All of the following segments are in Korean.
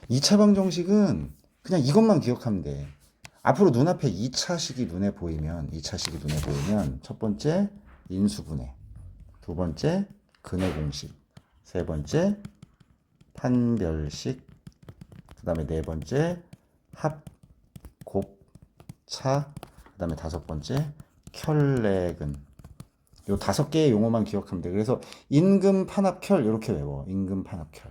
2차 방정식은 그냥 이것만 기억하면 돼. 앞으로 눈앞에 2차식이 눈에 보이면, 2차식이 눈에 보이면, 첫 번째, 인수분해. 두 번째, 근해 공식. 세 번째, 판별식. 그 다음에 네 번째, 합, 곱, 차. 그 다음에 다섯 번째, 켤레근. 요 다섯 개의 용어만 기억하면 돼. 그래서 임금, 판합, 켤 이렇게 외워. 임금, 판합, 켤.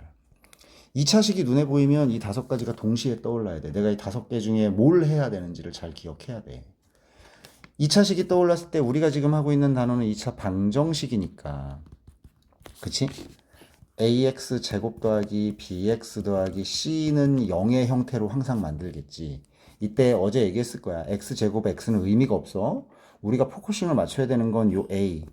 2차식이 눈에 보이면 이 다섯 가지가 동시에 떠올라야 돼. 내가 이 다섯 개 중에 뭘 해야 되는지를 잘 기억해야 돼. 2차식이 떠올랐을 때 우리가 지금 하고 있는 단어는 2차 방정식이니까. 그치? ax 제곱 더하기 bx 더하기 c는 0의 형태로 항상 만들겠지. 이때 어제 얘기했을 거야. x 제곱 x는 의미가 없어. 우리가 포커싱을 맞춰야 되는 건 요 a,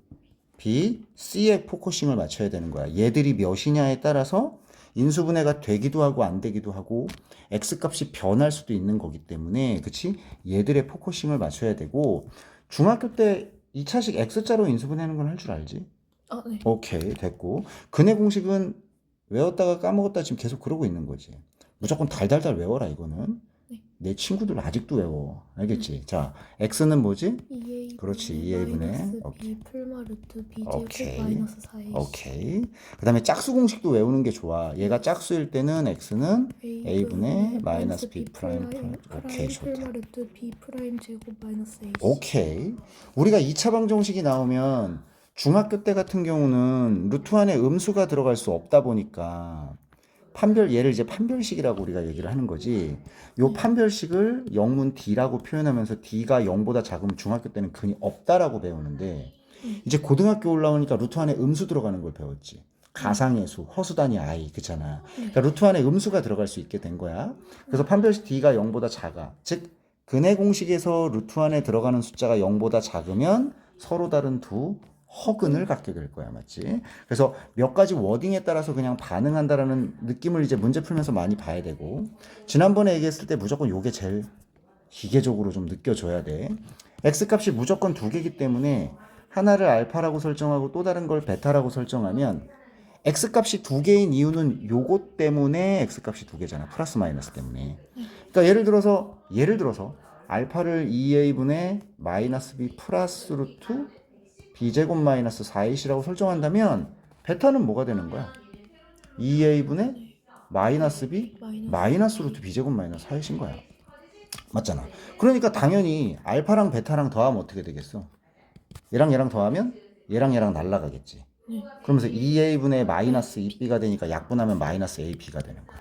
b, c에 포커싱을 맞춰야 되는 거야. 얘들이 몇이냐에 따라서 인수분해가 되기도 하고 안 되기도 하고 x값이 변할 수도 있는 거기 때문에 그치? 얘들의 포커싱을 맞춰야 되고 중학교 때 2차식 x자로 인수분해하는 건 할 줄 알지? 아, 네. 오케이 됐고 근해 공식은 외웠다가 까먹었다 지금 계속 그러고 있는 거지. 무조건 달달달 외워라 이거는. 네. 내 친구들 아직도 외워. 알겠지? 자 x는 뭐지? 2A 그렇지 2a분의 마이너스 오케이. B 풀마 루트 B 오케이. 제곱 마이너스 4A 오케이. 그 다음에 짝수 공식도 외우는 게 좋아. 얘가 짝수일 때는 x는 a분의 마이너스 b 프라임. 오케이 좋다. 풀마 루트 B 프라임 제곱 마이너스 A. 오케이. 우리가 2차 방정식이 나오면 중학교 때 같은 경우는 루트 안에 음수가 들어갈 수 없다 보니까 판별 얘를 이제 판별식이라고 우리가 얘기를 하는 거지. 요 판별식을 영문 D라고 표현하면서 D가 0보다 작으면 중학교 때는 근이 없다라고 배우는데 이제 고등학교 올라오니까 루트 안에 음수 들어가는 걸 배웠지. 가상의 수, 허수단위 i 그잖아. 그러니까 루트 안에 음수가 들어갈 수 있게 된 거야. 그래서 판별식 D가 0보다 작아. 즉 근해 공식에서 루트 안에 들어가는 숫자가 0보다 작으면 서로 다른 두 허근을 갖게 될 거야, 맞지? 그래서 몇 가지 워딩에 따라서 그냥 반응한다라는 느낌을 이제 문제 풀면서 많이 봐야 되고 지난번에 얘기했을 때 무조건 요게 제일 기계적으로 좀 느껴져야 돼. x값이 무조건 두 개이기 때문에 하나를 알파라고 설정하고 또 다른 걸 베타라고 설정하면 x값이 두 개인 이유는 요것 때문에 x값이 두 개잖아. 플러스 마이너스 때문에. 그러니까 예를 들어서 알파를 2a분의 마이너스 b 플러스 루트 b제곱 마이너스 4ac라고 설정한다면 베타는 뭐가 되는 거야? 2a분의 마이너스 b 마이너스 루트 b제곱 마이너스 4ac인 거야. 맞잖아. 그러니까 당연히 알파랑 베타랑 더하면 어떻게 되겠어? 얘랑 얘랑 더하면 얘랑 얘랑 날라가겠지. 그러면서 2a분의 마이너스 2b가 되니까 약분하면 마이너스 ab가 되는 거야.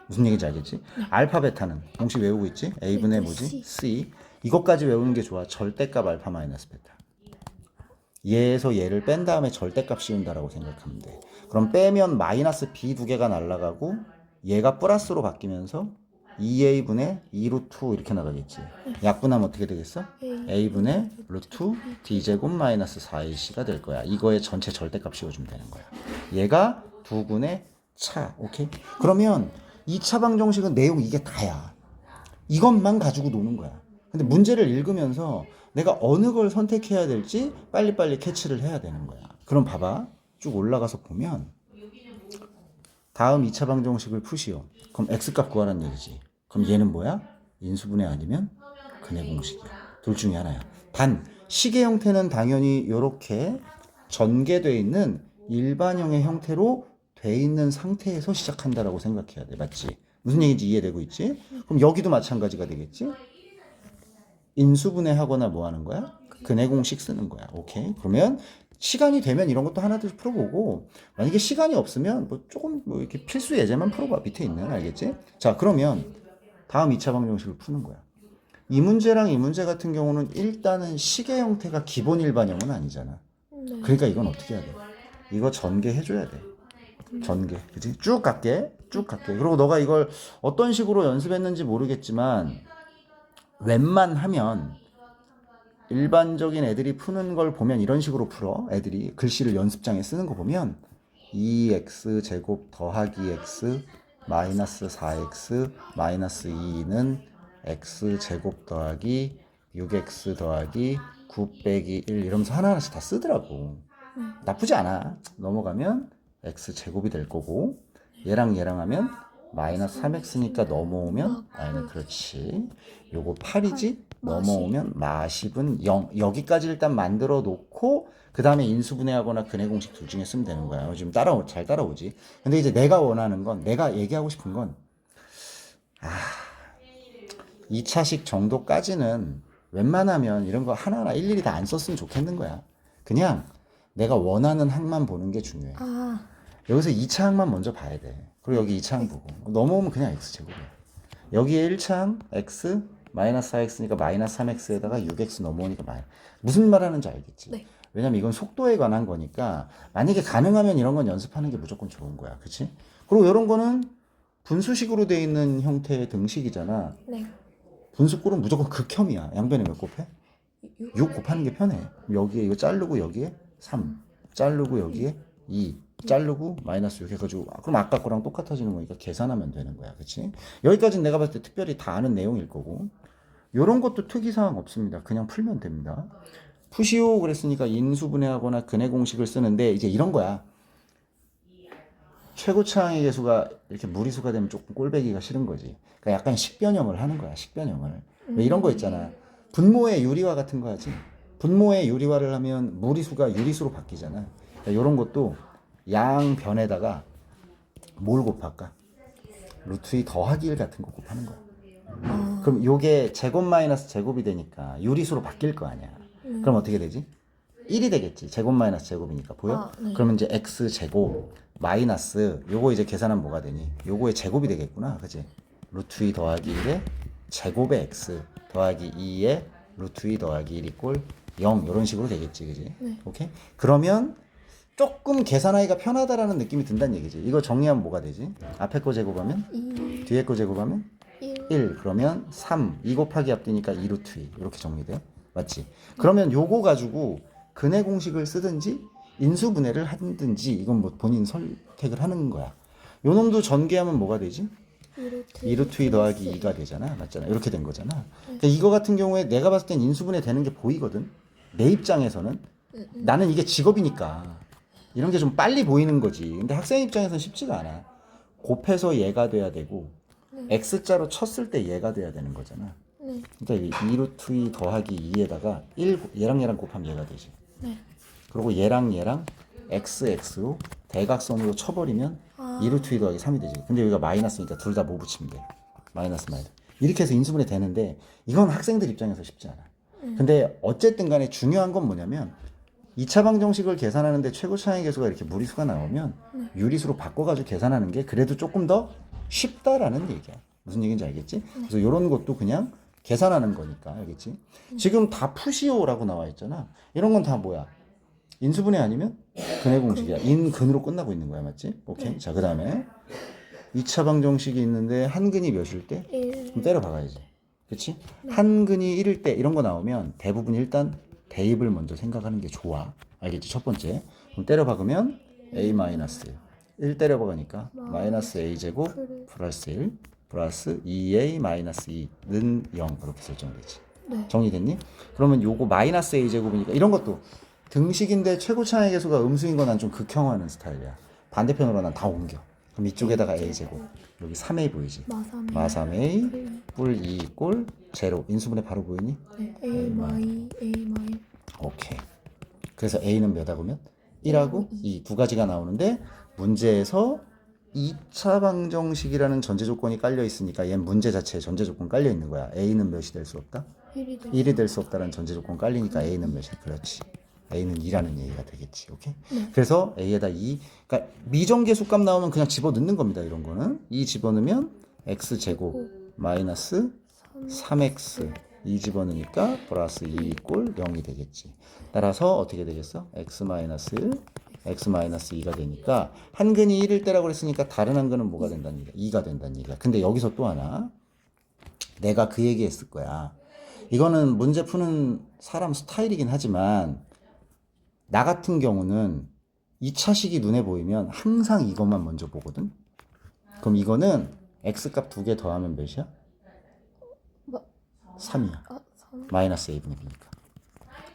무슨 얘기인지 알겠지? 알파 베타는 공식 외우고 있지? a분의 뭐지? c. 이것까지 외우는 게 좋아. 절대값 알파 마이너스 베타. 얘에서 얘를 뺀 다음에 절대값 씌운다라고 생각하면 돼. 그럼 빼면 마이너스 b 두 개가 날라가고 얘가 플러스로 바뀌면서 2a분의 2 루트 이렇게 나가겠지. 약분하면 어떻게 되겠어? a분의 루트 b제곱 마이너스 4ac가 될 거야. 이거의 전체 절대값 씌워주면 되는 거야. 얘가 두 군의 차. 오케이? 그러면 2차 방정식은 내용 이게 다야. 이것만 가지고 노는 거야. 근데 문제를 읽으면서 내가 어느 걸 선택해야 될지 빨리빨리 캐치를 해야 되는 거야. 그럼 봐봐. 쭉 올라가서 보면 다음 2차 방정식을 푸시오. 그럼 x값 구하라는 얘기지. 그럼 얘는 뭐야? 인수분해 아니면 근해 공식이야. 둘 중에 하나야. 단 식의 형태는 당연히 이렇게 전개되어 있는 일반형의 형태로 돼 있는 상태에서 시작한다라고 생각해야 돼. 맞지? 무슨 얘기인지 이해되고 있지? 그럼 여기도 마찬가지가 되겠지? 인수분해 하거나 뭐 하는 거야? 근해 공식 쓰는 거야. 오케이? 그러면 시간이 되면 이런 것도 하나둘 풀어보고 만약에 시간이 없으면 뭐 조금 뭐 이렇게 필수 예제만 풀어봐. 밑에 있는 알겠지? 자 그러면 다음 2차 방정식을 푸는 거야. 이 문제랑 이 문제 같은 경우는 일단은 식의 형태가 기본 일반형은 아니잖아. 그러니까 이건 어떻게 해야 돼? 이거 전개해줘야 돼. 전개. 그치? 쭉 갈게. 쭉 갈게. 그리고 너가 이걸 어떤 식으로 연습했는지 모르겠지만 웬만하면 일반적인 애들이 푸는 걸 보면 이런 식으로 풀어. 애들이 글씨를 연습장에 쓰는 거 보면 2x 제곱 더하기 x 마이너스 4x 마이너스 2는 x 제곱 더하기 6x 더하기 9 빼기 1 이러면서 하나하나씩 다 쓰더라고. 나쁘지 않아. 넘어가면 x 제곱이 될 거고 얘랑 얘랑 하면 마이너스 3x니까 넘어오면 아니 그렇지. 요거 8이지? 넘어오면 마십은 0. 여기까지 일단 만들어 놓고 그 다음에 인수분해하거나 근해 공식 둘 중에 쓰면 되는 거야. 지금 잘 따라오지. 근데 이제 내가 원하는 건, 내가 얘기하고 싶은 건 2차식 정도까지는 웬만하면 이런 거 하나하나 일일이 다 안 썼으면 좋겠는 거야. 그냥 내가 원하는 항만 보는 게 중요해. 아, 여기서 2차 항만 먼저 봐야 돼. 그리고 여기 2차 항 보고. 넘어오면 그냥 x제곱이야. 여기에 1차 항 x 마이너스 4x니까 마이너스 3x에다가 6x 넘어오니까 무슨 말 하는지 알겠지? 네. 왜냐면 이건 속도에 관한 거니까 만약에 가능하면 이런 건 연습하는 게 무조건 좋은 거야. 그치? 그리고 이런 거는 분수식으로 돼 있는 형태의 등식이잖아. 네. 분수꼴은 무조건 극혐이야. 양변에 몇 곱해? 6 곱하는 게 편해. 여기에 이거 자르고 여기에 3 자르고 여기에 2 자르고 마이너스 6 해가지고 그럼 아까 거랑 똑같아지는 거니까 계산하면 되는 거야. 그치? 여기까지는 내가 봤을 때 특별히 다 아는 내용일 거고 요런 것도 특이사항 없습니다. 그냥 풀면 됩니다. 푸시오 그랬으니까 인수분해하거나 근해 공식을 쓰는데 이제 이런 거야. 최고차항의 계수가 이렇게 무리수가 되면 조금 꼴배기가 싫은 거지. 그러니까 약간 식변형을 하는 거야. 식변형을. 왜 이런 거 있잖아. 분모의 유리화 같은 거 하지. 분모의 유리화를 하면 무리수가 유리수로 바뀌잖아. 그러니까 이런 것도 양변에다가 뭘 곱할까? 루트 2 더하기 1 같은 거 곱하는 거야. 그럼 요게 제곱 마이너스 제곱이 되니까 유리수로 바뀔 거 아니야. 그럼 어떻게 되지? 1이 되겠지. 제곱 마이너스 제곱이니까 보여? 아, 네. 그러면 이제 x 제곱 마이너스 요거 이제 계산하면 뭐가 되니? 요거의 제곱이 되겠구나. 그치? 루트 2 더하기 1에 제곱의 x 더하기 2에 루트 2 더하기 1 이꼴 0 이런 식으로 되겠지. 그지? 네. 오케이? 그러면 조금 계산하기가 편하다라는 느낌이 든다는 얘기지. 이거 정리하면 뭐가 되지? 앞에 거 제곱하면 2, 뒤에 거 제곱하면 1. 1 그러면 3 2 곱하기 앞뒤니까 2 루트 2 이렇게 정리돼. 맞지? 그러면 요거 가지고 근해 공식을 쓰든지 인수분해를 하든지 이건 뭐 본인 선택을 하는 거야. 요 놈도 전개하면 뭐가 되지? 2 루트 2 더하기 2가 되잖아. 맞잖아. 이렇게 된 거잖아. 그러니까 이거 같은 경우에 내가 봤을 땐 인수분해 되는 게 보이거든. 내 입장에서는 나는 이게 직업이니까 이런 게 좀 빨리 보이는 거지. 근데 학생 입장에서는 쉽지가 않아. 곱해서 얘가 돼야 되고 x자로 쳤을 때 얘가 돼야 되는 거잖아. 네. 그러니까 2 루트 2 더하기 2에다가 1 얘랑 곱하면 얘가 되지. 네. 그리고 얘랑 x로 대각선으로 쳐버리면 2 루트 2 더하기 3이 되지. 근데 여기가 마이너스니까 둘 다 뭐 붙이면 돼? 마이너스. 이렇게 해서 인수분해 되는데 이건 학생들 입장에서 쉽지 않아. 근데 어쨌든 간에 중요한 건 뭐냐면 2차 방정식을 계산하는데 최고차항의 계수가 이렇게 무리수가 나오면 유리수로 바꿔가지고 계산하는 게 그래도 조금 더 쉽다라는 얘기야. 무슨 얘기인지 알겠지? 그래서 이런 것도 그냥 계산하는 거니까 알겠지? 지금 다 푸시오라고 나와 있잖아. 이런 건 다 뭐야? 인수분해 아니면 근해 공식이야. 인근으로 끝나고 있는 거야. 맞지? 오케이. 자, 그 다음에 2차 방정식이 있는데 한근이 몇일 때? 1. 그럼 때려 박아야지. 그치? 한근이 1일 때 이런 거 나오면 대부분 일단 대입을 먼저 생각하는 게 좋아. 알겠지? 첫 번째. 그럼 때려 박으면 a 마이너스 1 때려 박으니까 마이너스 a 제곱 플러스 1 플러스 2a 마이너스 2는 0 그렇게 설정되지. 네. 정리됐니? 그러면 요거 마이너스 a 제곱이니까 이런 것도 등식인데 최고차항의 계수가 음수인 건 난 좀 극혐하는 스타일이야. 반대편으로 난 다 옮겨. 그럼 이쪽에다가 a 제곱 여기 3a 보이지? 마삼. 마 3a 뿔 2 꼴 제로. 인수분해 바로 보이니? 네. A 마이. 오케이. 그래서 a는 몇 하고면 1하고 2 두 가지가 나오는데 문제에서 2차 방정식이라는 전제 조건이 깔려 있으니까 얘는 문제 자체에 전제 조건 깔려 있는 거야. a는 몇이 될 수 없다? 1이 될 수 없다는 전제 조건 깔리니까 a는 몇이? 그렇지. a는 2라는 얘기가 되겠지. 오케이? 그래서 a에다 2. 그러니까 미정계수값 나오면 그냥 집어넣는 겁니다. 이런 거는. 2 집어넣으면 x 제곱 마이너스 3x 2 집어넣으니까 플러스 2 꼴 0이 되겠지. 따라서 어떻게 되겠어? x 마이너스 2가 되니까 한근이 1일 때라고 그랬으니까 다른 한근은 뭐가 된다는 얘기야? 2가 된다는 얘기야. 근데 여기서 또 하나 내가 그 얘기 했을 거야. 이거는 문제 푸는 사람 스타일이긴 하지만 나 같은 경우는 2차식이 눈에 보이면 항상 이것만 먼저 보거든. 그럼 이거는 x값 2개 더하면 몇이야? 3이야. 아, 3. 마이너스 a분의 b니까.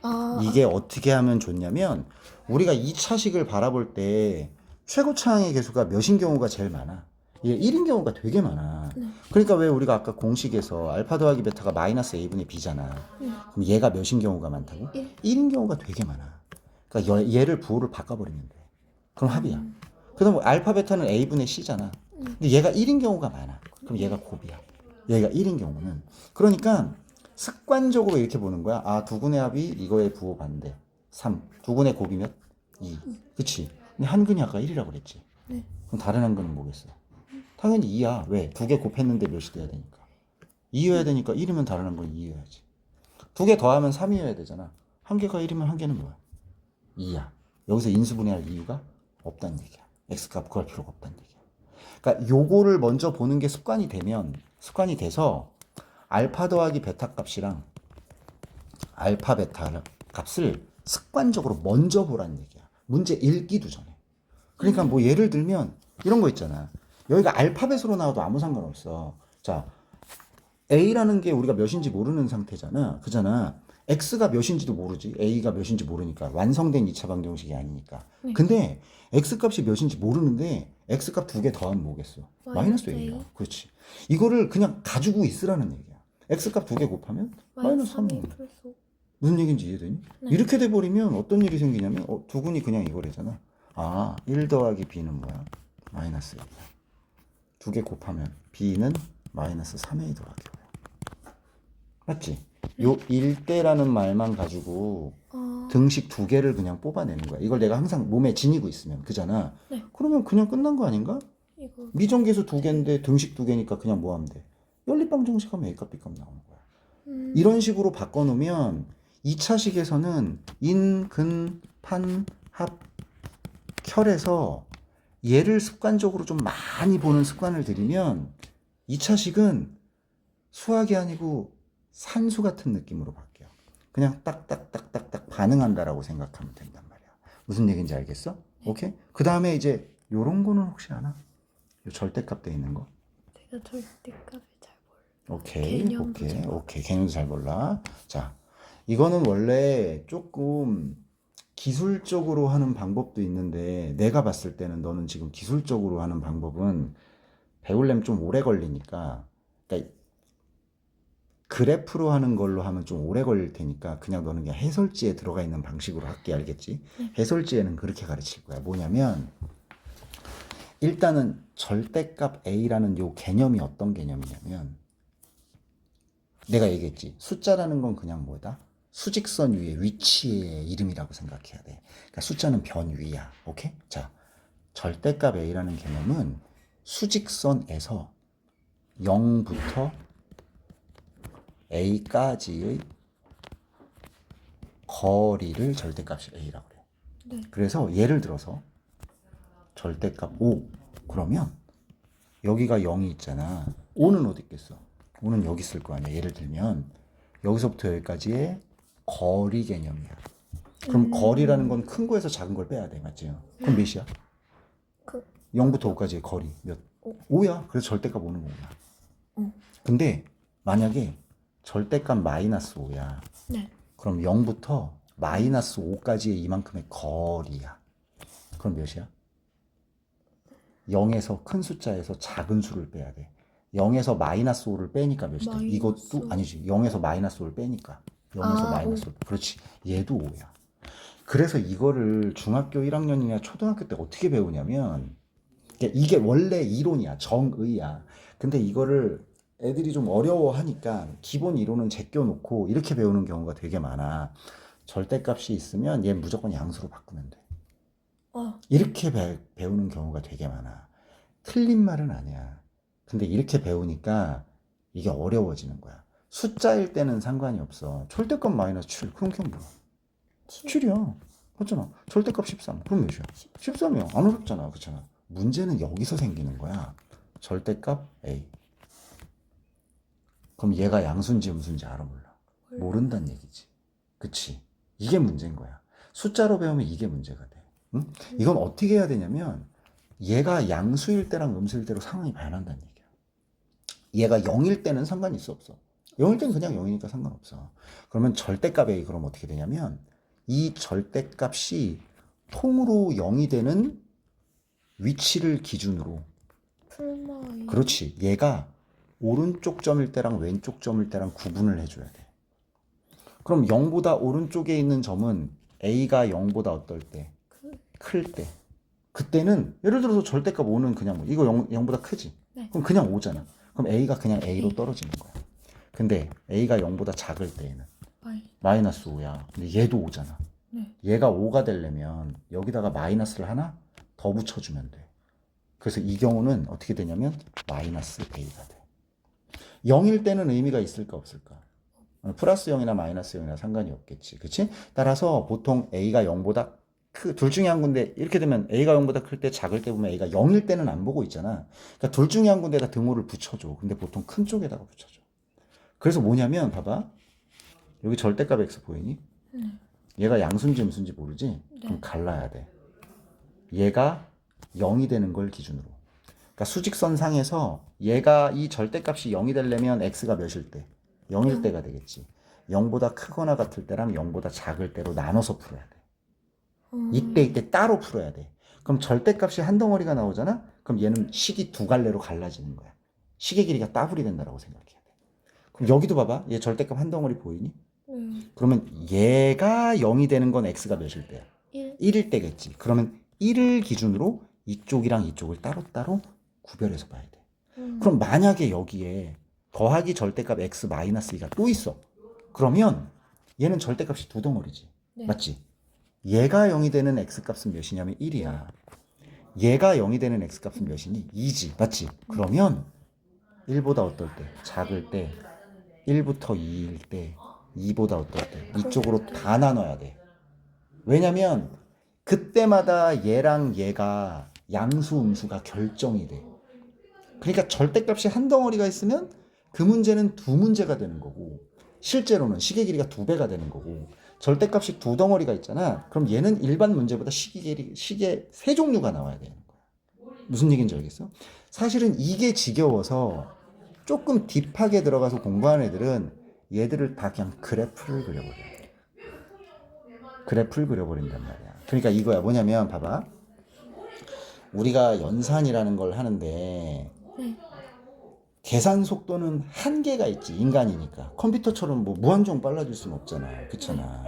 아, 이게 어떻게 하면 좋냐면 우리가 2차식을 바라볼 때 최고차항의 계수가 몇인 경우가 제일 많아? 얘 1인 경우가 되게 많아. 네. 그러니까 왜 우리가 아까 공식에서 알파 더하기 베타가 마이너스 a분의 b잖아. 네. 그럼 얘가 몇인 경우가 많다고? 1. 1인 경우가 되게 많아. 그러니까 얘를 부호를 바꿔버리면 돼. 그럼 합이야. 그다음 알파 베타는 a분의 c잖아. 근데 얘가 1인 경우가 많아. 그럼 얘가 곱이야. 얘가 1인 경우는. 그러니까 습관적으로 이렇게 보는 거야. 아, 두근의 합이 이거의 부호 반대. 3. 두근의 곱이 몇? 2. 그치? 근데 한근이 아까 1이라고 그랬지. 네. 그럼 다른 한근은 뭐겠어? 당연히 2야. 왜? 두 개 곱했는데 몇이 돼야 되니까. 2여야 되니까 1이면 다른 한근 2여야지. 두 개 더하면 3이어야 되잖아. 한 개가 1이면 한 개는 뭐야? 2야. 여기서 인수분해할 이유가 없다는 얘기야. x값 구할 필요가 없다는 얘기야. 그러니까 요거를 먼저 보는 게 습관이 돼서 알파 더하기 베타 값이랑 알파 베타 값을 습관적으로 먼저 보라는 얘기야. 문제 읽기도 전에. 그러니까 뭐 예를 들면 이런 거 있잖아. 여기가 알파벳으로 나와도 아무 상관없어. 자, A라는 게 우리가 몇인지 모르는 상태잖아. 그잖아. X가 몇인지도 모르지. A가 몇인지 모르니까. 완성된 2차 방정식이 아니니까. 근데 X값이 몇인지 모르는데 X값 두 개 더하면 뭐겠어? 마이너스 A야. 그렇지. 이거를 그냥 가지고 있으라는 얘기야. X값 두 개 곱하면 마이너스 3이야. 무슨 얘기인지 이해되니? 네. 이렇게 돼버리면 어떤 일이 생기냐면 두근이 그냥 이거래잖아. 아, 1 더하기 B는 뭐야? 마이너스 1이야. 두 개 곱하면 B는 마이너스 3A 더하기 5야. 맞지? 요 일대라는 말만 가지고 등식 두 개를 그냥 뽑아내는 거야. 이걸 내가 항상 몸에 지니고 있으면 그잖아. 네. 그러면 그냥 끝난 거 아닌가? 이거. 미정계수 두 개인데 등식 두 개니까 그냥 뭐 하면 돼? 연립방정식 하면 A값 B값 나오는 거야. 이런 식으로 바꿔놓으면 2차식에서는 인, 근, 판, 합, 혈에서 얘를 습관적으로 좀 많이 보는 습관을 들이면 2차식은 수학이 아니고 산수 같은 느낌으로 바뀌어. 그냥 딱딱딱딱딱 반응한다라고 생각하면 된단 말이야. 무슨 얘기인지 알겠어? 오케이? 그 다음에 이제 요런 거는 혹시 아나? 요 절대값 돼 있는 거? 제가 절대값을 잘 몰라요. 오케이, 개념도 오케이, 잘 오케이. 개념도 잘 몰라. 자, 이거는 원래 조금 기술적으로 하는 방법도 있는데 내가 봤을 때는 너는 지금 기술적으로 하는 방법은 배우려면 좀 오래 걸리니까, 그러니까 그래프로 하는 걸로 하면 좀 오래 걸릴 테니까 그냥 너는 그냥 해설지에 들어가 있는 방식으로 할게. 알겠지? 해설지에는 그렇게 가르칠 거야. 뭐냐면 일단은 절대값 A라는 요 개념이 어떤 개념이냐면 내가 얘기했지. 숫자라는 건 그냥 뭐다? 수직선 위에 위치의 이름이라고 생각해야 돼. 그러니까 숫자는 변 위야. 오케이? 자, 절대값 A라는 개념은 수직선에서 0부터 A까지의 거리를 절대값이 A라고 그래. 네. 그래서 예를 들어서 절대값 5 그러면 여기가 0이 있잖아. 5는 어디 있겠어? 5는 여기 있을 거 아니야. 예를 들면 여기서부터 여기까지의 거리 개념이야. 그럼 거리라는 건 큰 거에서 작은 걸 빼야 돼. 맞지? 그럼 몇이야? 그 0부터 5까지의 거리 몇? 5야. 그래서 절대값 5는 5야. 어. 근데 만약에 절대값 마이너스 5야. 네. 그럼 0부터 마이너스 5까지의 이만큼의 거리야. 그럼 몇이야? 0에서 큰 숫자에서 작은 수를 빼야 돼. 0에서 마이너스 5를 빼니까 몇이 돼? 마이너스 이것도 아니지. 0에서 마이너스 5를 빼니까. 0에서 아, 마이너스 5. 그렇지. 얘도 5야. 그래서 이거를 중학교 1학년이나 초등학교 때 어떻게 배우냐면 이게 원래 이론이야. 정의야. 근데 이거를 애들이 좀 어려워하니까 기본 이론은 제껴놓고 이렇게 배우는 경우가 되게 많아. 절대값이 있으면 얘 무조건 양수로 바꾸면 돼. 이렇게 배우는 경우가 되게 많아. 틀린 말은 아니야. 근데 이렇게 배우니까 이게 어려워지는 거야. 숫자일 때는 상관이 없어. 절대값 마이너스 7. 그럼 그냥 뭐야? 7이야. 맞잖아. 절대값 13. 그럼 몇이야? 13이야. 안 어렵잖아. 그렇잖아. 문제는 여기서 생기는 거야. 절대값 A. 그럼 얘가 양수인지 음수인지 알아 몰라? 모른다는 얘기지. 그치? 이게 문제인 거야. 숫자로 배우면 이게 문제가 돼. 응? 이건 어떻게 해야 되냐면 얘가 양수일 때랑 음수일 때로 상황이 변한다는 얘기야. 얘가 0일 때는 상관이 없어. 0일 때는 그냥 0이니까 상관없어. 그러면 절대값 A 그럼 어떻게 되냐면 이 절대값이 통으로 0이 되는 위치를 기준으로 풀마이. 그렇지. 얘가 오른쪽 점일 때랑 왼쪽 점일 때랑 구분을 해줘야 돼. 그럼 0보다 오른쪽에 있는 점은 A가 0보다 어떨 때? 클 때. 그때는 예를 들어서 절대값 5는 그냥 뭐 이거 0보다 크지? 네. 그럼 그냥 5잖아. 그럼 A가 그냥 A로 떨어지는 거야. 근데 A가 0보다 작을 때에는 마이너스 5야. 근데 얘도 5잖아. 네. 얘가 5가 되려면 여기다가 마이너스를 하나 더 붙여주면 돼. 그래서 이 경우는 어떻게 되냐면 마이너스 A가 돼. 0일 때는 의미가 있을까 없을까? 플러스 0이나 마이너스 0이나 상관이 없겠지. 그치? 따라서 보통 A가 0보다 둘 중에 한 군데 이렇게 되면 A가 0보다 클 때 작을 때 보면 A가 0일 때는 안 보고 있잖아. 그러니까 둘 중에 한 군데다 등호를 붙여줘. 근데 보통 큰 쪽에다가 붙여줘. 그래서 뭐냐면 봐봐. 여기 절대값 X 보이니? 얘가 양수인지 음수인지 모르지? 그럼 갈라야 돼. 얘가 0이 되는 걸 기준으로. 그러니까 수직선 상에서 얘가 이 절대값이 0이 되려면 X가 몇일 때? 0일 때가 되겠지. 0보다 크거나 같을 때랑 0보다 작을 때로 나눠서 풀어야 돼. 이때 따로 풀어야 돼. 그럼 절대값이 한 덩어리가 나오잖아? 그럼 얘는 식이 두 갈래로 갈라지는 거야. 식의 길이가 따블이 된다고 생각해야 돼. 그럼 여기도 봐봐. 얘 절대값 한 덩어리 보이니? 그러면 얘가 0이 되는 건 X가 몇일 때야? 1일 때겠지. 그러면 1을 기준으로 이쪽이랑 이쪽을 따로따로 구별해서 봐야 돼. 그럼 만약에 여기에 더하기 절대값 X 마이너스 2가 또 있어. 그러면 얘는 절대값이 두 덩어리지. 네. 맞지? 얘가 0이 되는 X값은 몇이냐면 1이야. 얘가 0이 되는 X값은 몇이니? 2지. 맞지? 그러면 1보다 어떨 때? 작을 때 1부터 2일 때 2보다 어떨 때? 이쪽으로 다 나눠야 돼. 왜냐면 그때마다 얘랑 얘가 양수 음수가 결정이 돼. 그러니까 절대값이 한 덩어리가 있으면 그 문제는 두 문제가 되는 거고 실제로는 식의 길이가 두 배가 되는 거고 절대값이 두 덩어리가 있잖아. 그럼 얘는 일반 문제보다 식의 세 종류가 나와야 되는 거야. 무슨 얘기인지 알겠어? 사실은 이게 지겨워서 조금 딥하게 들어가서 공부하는 애들은 얘들을 다 그냥 그래프를 그려버려. 그래프를 그려버린단 말이야. 그러니까 이거야. 뭐냐면 봐봐. 우리가 연산이라는 걸 하는데 계산 속도는 한계가 있지. 인간이니까. 컴퓨터처럼 뭐 무한정 빨라질 수는 없잖아. 그렇잖아.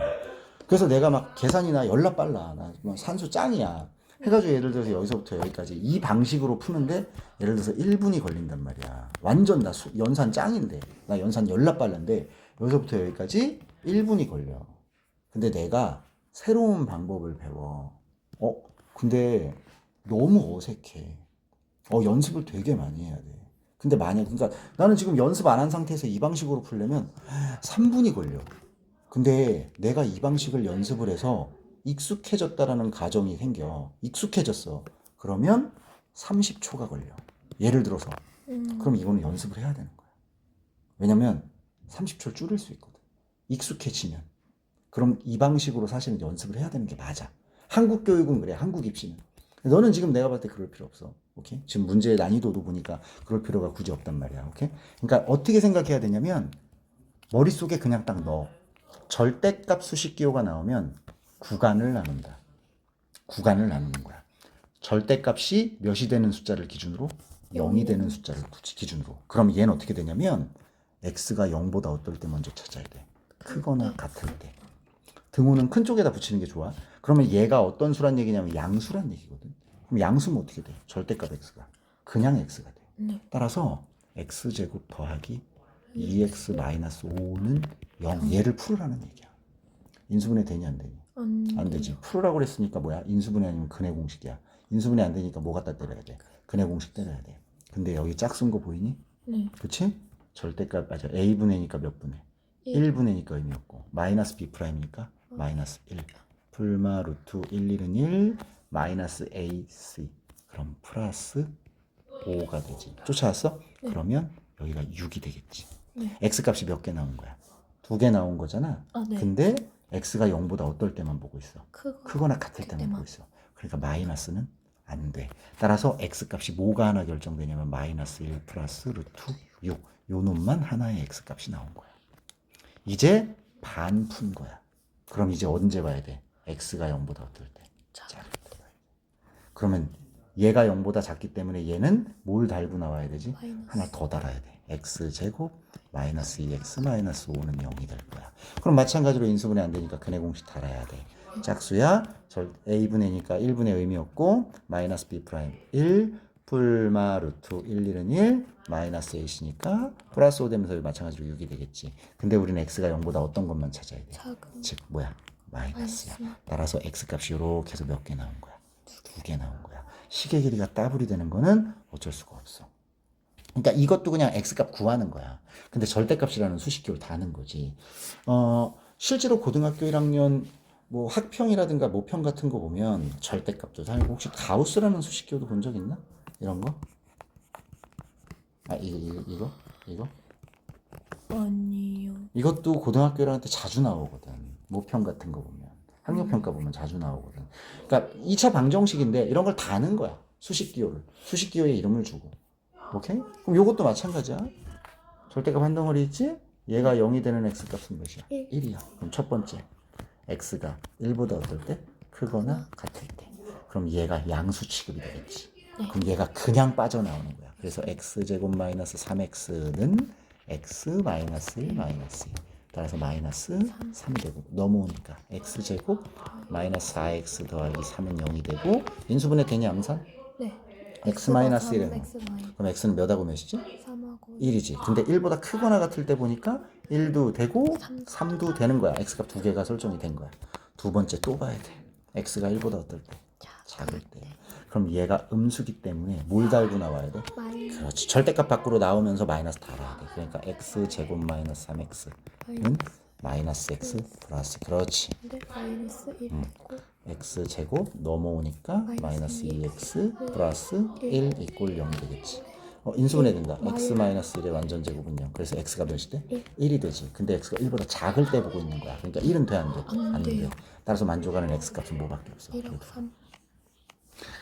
그래서 내가 막 계산이나 열나 빨라. 나 산수 짱이야. 해가지고 예를 들어서 여기서부터 여기까지 이 방식으로 푸는데 예를 들어서 1분이 걸린단 말이야. 완전 나 연산 짱인데. 나 연산 열나 빨라인데 여기서부터 여기까지 1분이 걸려. 근데 내가 새로운 방법을 배워. 근데 너무 어색해. 연습을 되게 많이 해야 돼. 근데 그러니까 나는 지금 연습 안 한 상태에서 이 방식으로 풀려면 3분이 걸려. 근데 내가 이 방식을 연습을 해서 익숙해졌다라는 가정이 생겨. 익숙해졌어. 그러면 30초가 걸려. 예를 들어서. 그럼 이거는 연습을 해야 되는 거야. 왜냐면 30초를 줄일 수 있거든. 익숙해지면. 그럼 이 방식으로 사실은 연습을 해야 되는 게 맞아. 한국 교육은 그래. 한국 입시는. 너는 지금 내가 봤을 때 그럴 필요 없어. 오케이? 지금 문제의 난이도도 보니까 그럴 필요가 굳이 없단 말이야. 오케이? 그러니까 어떻게 생각해야 되냐면 머릿속에 그냥 딱 넣어. 절대값 수식 기호가 나오면 구간을 나눈다. 구간을 나누는 거야. 절대값이 몇이 되는 숫자를 기준으로 0이 되는 숫자를 기준으로. 그럼 얘는 어떻게 되냐면 x가 0보다 어떨 때 먼저 찾아야 돼. 크거나 같을 때. 등호는 큰 쪽에다 붙이는 게 좋아. 그러면 얘가 어떤 수란 얘기냐면 양수란 얘기거든. 그럼 양수면 어떻게 돼? 절대값 x가 그냥 x가 돼. 따라서 x제곱 더하기 2x 마이너스 5는 0. 얘를 풀으라는 얘기야. 인수분해 되니 안 되니? 안 되지. 풀으라고 그랬으니까 뭐야? 인수분해 아니면 근해 공식이야. 인수분해 안 되니까 뭐 갖다 때려야 돼? 근해 공식 때려야 돼. 근데 여기 짝 쓴 거 보이니? 네. 그치? 절대값 맞아. a분해니까 몇 분해? 1분해니까 의미 없고 마이너스 b 프라임이니까 마이너스 1. 풀마 루트 1, 1은 1 마이너스 ac. 그럼 플러스 5가 되지. 쫓아왔어? 그러면 여기가 6이 되겠지. x값이 몇 개 나온 거야? 2개 나온 거잖아. 네. 근데 x가 0보다 어떨 때만 보고 있어? 크거나 같을 때만 때만. 보고 있어. 그러니까 마이너스는 안 돼. 따라서 x값이 뭐가 하나 결정되냐면 마이너스 1 플러스 루트 6. 요 놈만 하나의 x값이 나온 거야. 이제 반 푼 거야. 그럼 이제 언제 봐야 돼? x가 0보다 어떨 때? 작을 때 봐야 돼. 그러면 얘가 0보다 작기 때문에 얘는 뭘 달고 나와야 되지? 마이너스. 하나 더 달아야 돼. x제곱 마이너스 2x 마이너스 5는 0이 될 거야. 그럼 마찬가지로 인수분해 안 되니까 근의 공식 달아야 돼. 짝수야 a분의니까 1분의 의미 없고 마이너스 b 프라임 1 불마 루트 1, 1은 1 마이너스 a시니까 플러스 5 되면서 마찬가지로 6이 되겠지. 근데 우리는 x가 0보다 어떤 것만 찾아야 돼? 작은. 즉 뭐야? 마이너스야. 마이너스. 따라서 x값이 이렇게 해서 몇 개 나온 거야? 2개 나온 거야. 식의 길이가 더블이 되는 거는 어쩔 수가 없어. 그러니까 이것도 그냥 x값 구하는 거야. 근데 절대값이라는 수식기를 다는 거지. 실제로 고등학교 1학년 뭐 학평이라든가 모평 같은 거 보면 절대값도 다니고 혹시 가우스라는 수식기도 본 적 있나? 이런 거? 아 이거? 아니요. 이것도 고등학교 1학년 때 자주 나오거든. 모평 같은 거 보면. 학력평가 보면 자주 나오거든. 그러니까 2차 방정식인데 이런 걸 다는 거야. 수식기호에 이름을 주고. 오케이? 그럼 요것도 마찬가지야. 절대값 한 덩어리 있지? 얘가 0이 되는 x값은 몇이야? 1이야. 그럼 첫 번째 x가 1보다 어떨 때? 크거나 같을 때. 그럼 얘가 양수 취급이 되겠지. 그럼 얘가 그냥 빠져나오는 거야. 그래서 x제곱 마이너스 3x는 x 마이너스 1 마이너스 2. 따라서 마이너스 3이 되고 넘어오니까 x제곱 마이너스 4x 더하기 3은 0이 되고 인수분해 되냐 암산? 네. x 마이너스 1은 x 마이너스 그럼 x는 몇하고 몇이지? 3하고 1이지. 근데 1보다 크거나 같을 때 보니까 1도 되고 3도 되는 거야. x값 두 개가 설정이 된 거야. 두 번째 또 봐야 돼. x가 1보다 어떨 때? 작을 때. 그럼 얘가 음수기 때문에 뭘 달고 나와야 돼? 마이너스. 그렇지. 절대값 밖으로 나오면서 마이너스 달아야 돼. 그러니까 x제곱 마이너스 3x는 마이너스 x 플러스 그렇지. 근데 마이너스 1 되고 x제곱 넘어오니까 마이너스 2x 플러스 1 이꼴 0이 되겠지. 인수분해 된다. x 마이너스 1의 완전 제곱은 0. 그래서 x가 몇이 돼? 1이 되지. 근데 x가 1보다 작을 때 보고 있는 거야. 그러니까 1은 돼 안 돼? 안 돼. 따라서 만족하는 x값은 뭐밖에 없어? 1하고 3.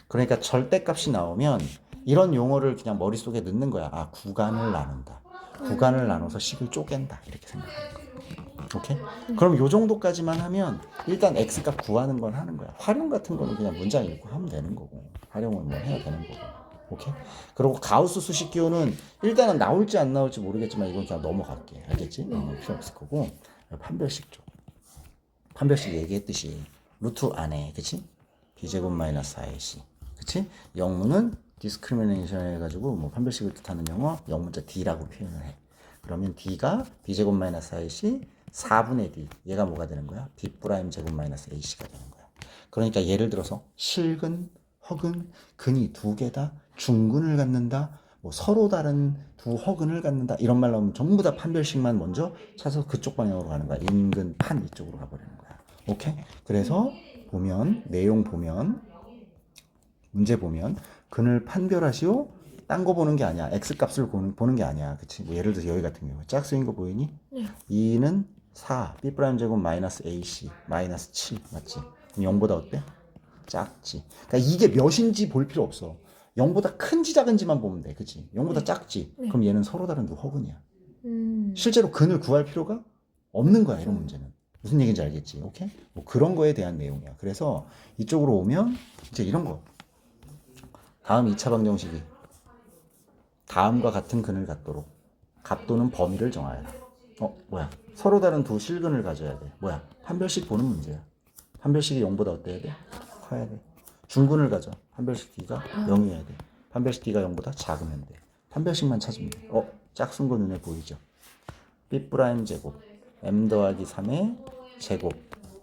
그러니까 절대값이 나오면 이런 용어를 그냥 머릿속에 넣는 거야. 아, 구간을 나눈다. 구간을 나눠서 식을 쪼갠다. 이렇게 생각하는 거야. 오케이? 그럼 요 정도까지만 하면 일단 x값 구하는 건 하는 거야. 활용 같은 거는 그냥 문장 읽고 하면 되는 거고. 활용은 뭐 해야 되는 거고. 오케이? 그리고 가우스 수식 기호는 일단은 나올지 안 나올지 모르겠지만 이건 그냥 넘어갈게. 알겠지? 필요 없을 거고. 판별식 쪽. 판별식 얘기했듯이 루트 안에, 그치? b제곱 마이너스 4ac. 그치? 영문은 디스크리미네이션 해가지고 뭐 판별식을 뜻하는 영어 영문자 d라고 표현을 해. 그러면 d가 b제곱 마이너스 4ac 4분의 d. 얘가 뭐가 되는 거야? b 프라임 제곱 마이너스 ac가 되는 거야. 그러니까 예를 들어서 실근, 허근, 근이 두 개다, 중근을 갖는다, 뭐 서로 다른 두 허근을 갖는다 이런 말 나오면 전부 다 판별식만 먼저 찾아서 그쪽 방향으로 가는 거야. 인근, 판 이쪽으로 가버리는 거야. 오케이? 그래서 보면 내용 보면 문제 보면 근을 판별하시오. 딴 거 보는 게 아니야. x 값을 보는 게 아니야. 그치? 뭐 예를 들어서 여기 같은 경우 짝수인 거 보이니? 네. 2는 4 b 프라임 제곱 마이너스 ac 마이너스 7 맞지? 그럼 0보다 어때? 작지. 그러니까 이게 몇인지 볼 필요 없어. 0보다 큰지 작은지만 보면 돼. 그치? 0보다 작지? 그럼 얘는 서로 다른 두 허근이야. 실제로 근을 구할 필요가 없는 거야. 이런 문제는. 무슨 얘기인지 알겠지? 오케이? 뭐 그런 거에 대한 내용이야. 그래서 이쪽으로 오면 이제 이런 거. 다음 2차 방정식이 다음과 같은 근을 갖도록 값 또는 범위를 정하여라. 뭐야? 서로 다른 두 실근을 가져야 돼. 뭐야? 판별식 보는 문제야. 판별식이 0보다 어때야 돼? 커야 돼. 중근을 가져. 판별식 D가 0이어야 돼. 판별식 D가 0보다 작으면 돼. 판별식만 찾으면 돼. 짝순 거 눈에 보이죠? B 프라임 제곱 M 더하기 3의 제곱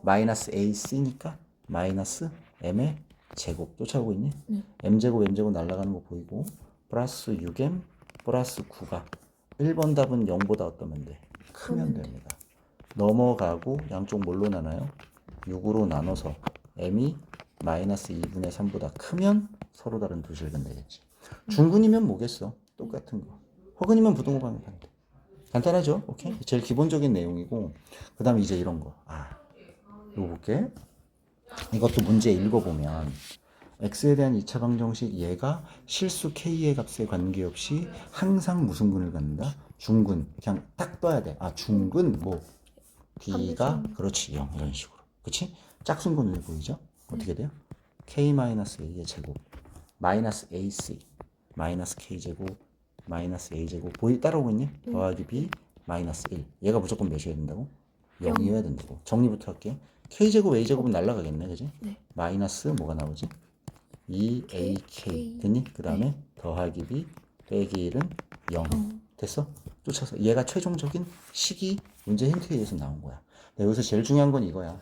마이너스 AC니까 마이너스 M의 제곱 쫓아오고 있니? M제곱 M제곱 날아가는 거 보이고 플러스 6M 플러스 9가 1번 답은 0보다 어떠면 돼? 크면 됩니다. 넘어가고 양쪽 뭘로 나눠요? 6으로 나눠서 M이 마이너스 2분의 3보다 크면 서로 다른 두 실근 되겠지. 중근이면 뭐겠어? 똑같은 거. 허근이면 부등호 방향 반대. 간단하죠? 오케이? 제일 기본적인 내용이고 그 다음에 이제 이런 거. 이거 볼게. 이것도 문제 읽어보면 x에 대한 2차 방정식 얘가 실수 k의 값에 관계없이 항상 무슨 근을 갖는다? 중근. 그냥 딱 떠야 돼. 중근 뭐 d가 그렇지 0 이런 식으로. 그치? 짝순 근을 보이죠? 어떻게 돼요? k-a의 제곱 마이너스 AC 마이너스 K제곱 마이너스 A제곱 따라오고 있니? 더하기 B 마이너스 1 얘가 무조건 몇이어야 된다고? 0이어야 된다고. 정리부터 할게. K제곱 A제곱은 날라가겠네 그지? 네. 마이너스 뭐가 나오지? 2AK 됐니? 그 다음에 더하기 B 빼기 1은 0 됐어? 쫓아서 얘가 최종적인 식이 문제 힌트에 의해서 나온 거야. 여기서 제일 중요한 건 이거야.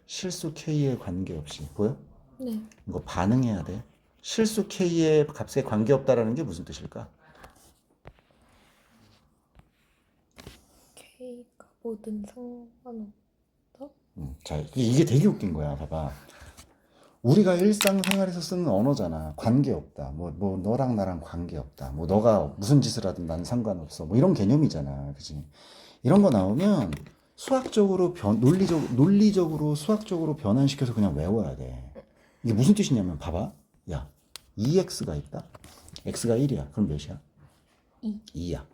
실수 K에 관계없이 보여? 네. 이거 반응해야 돼. 실수 K의 값에 관계없다라는 게 무슨 뜻일까? K가 뭐든 상관없다? 자, 이게 되게 웃긴 거야. 봐봐. 우리가 일상생활에서 쓰는 언어잖아. 관계없다. 뭐 너랑 나랑 관계없다. 뭐 너가 무슨 짓을 하든 난 상관없어. 뭐 이런 개념이잖아. 그치? 이런 거 나오면 수학적으로 논리적으로 수학적으로 변환시켜서 그냥 외워야 돼. 이게 무슨 뜻이냐면 봐봐. 야, 2x가 있다. x가 1이야. 그럼 몇이야? 2. 2야.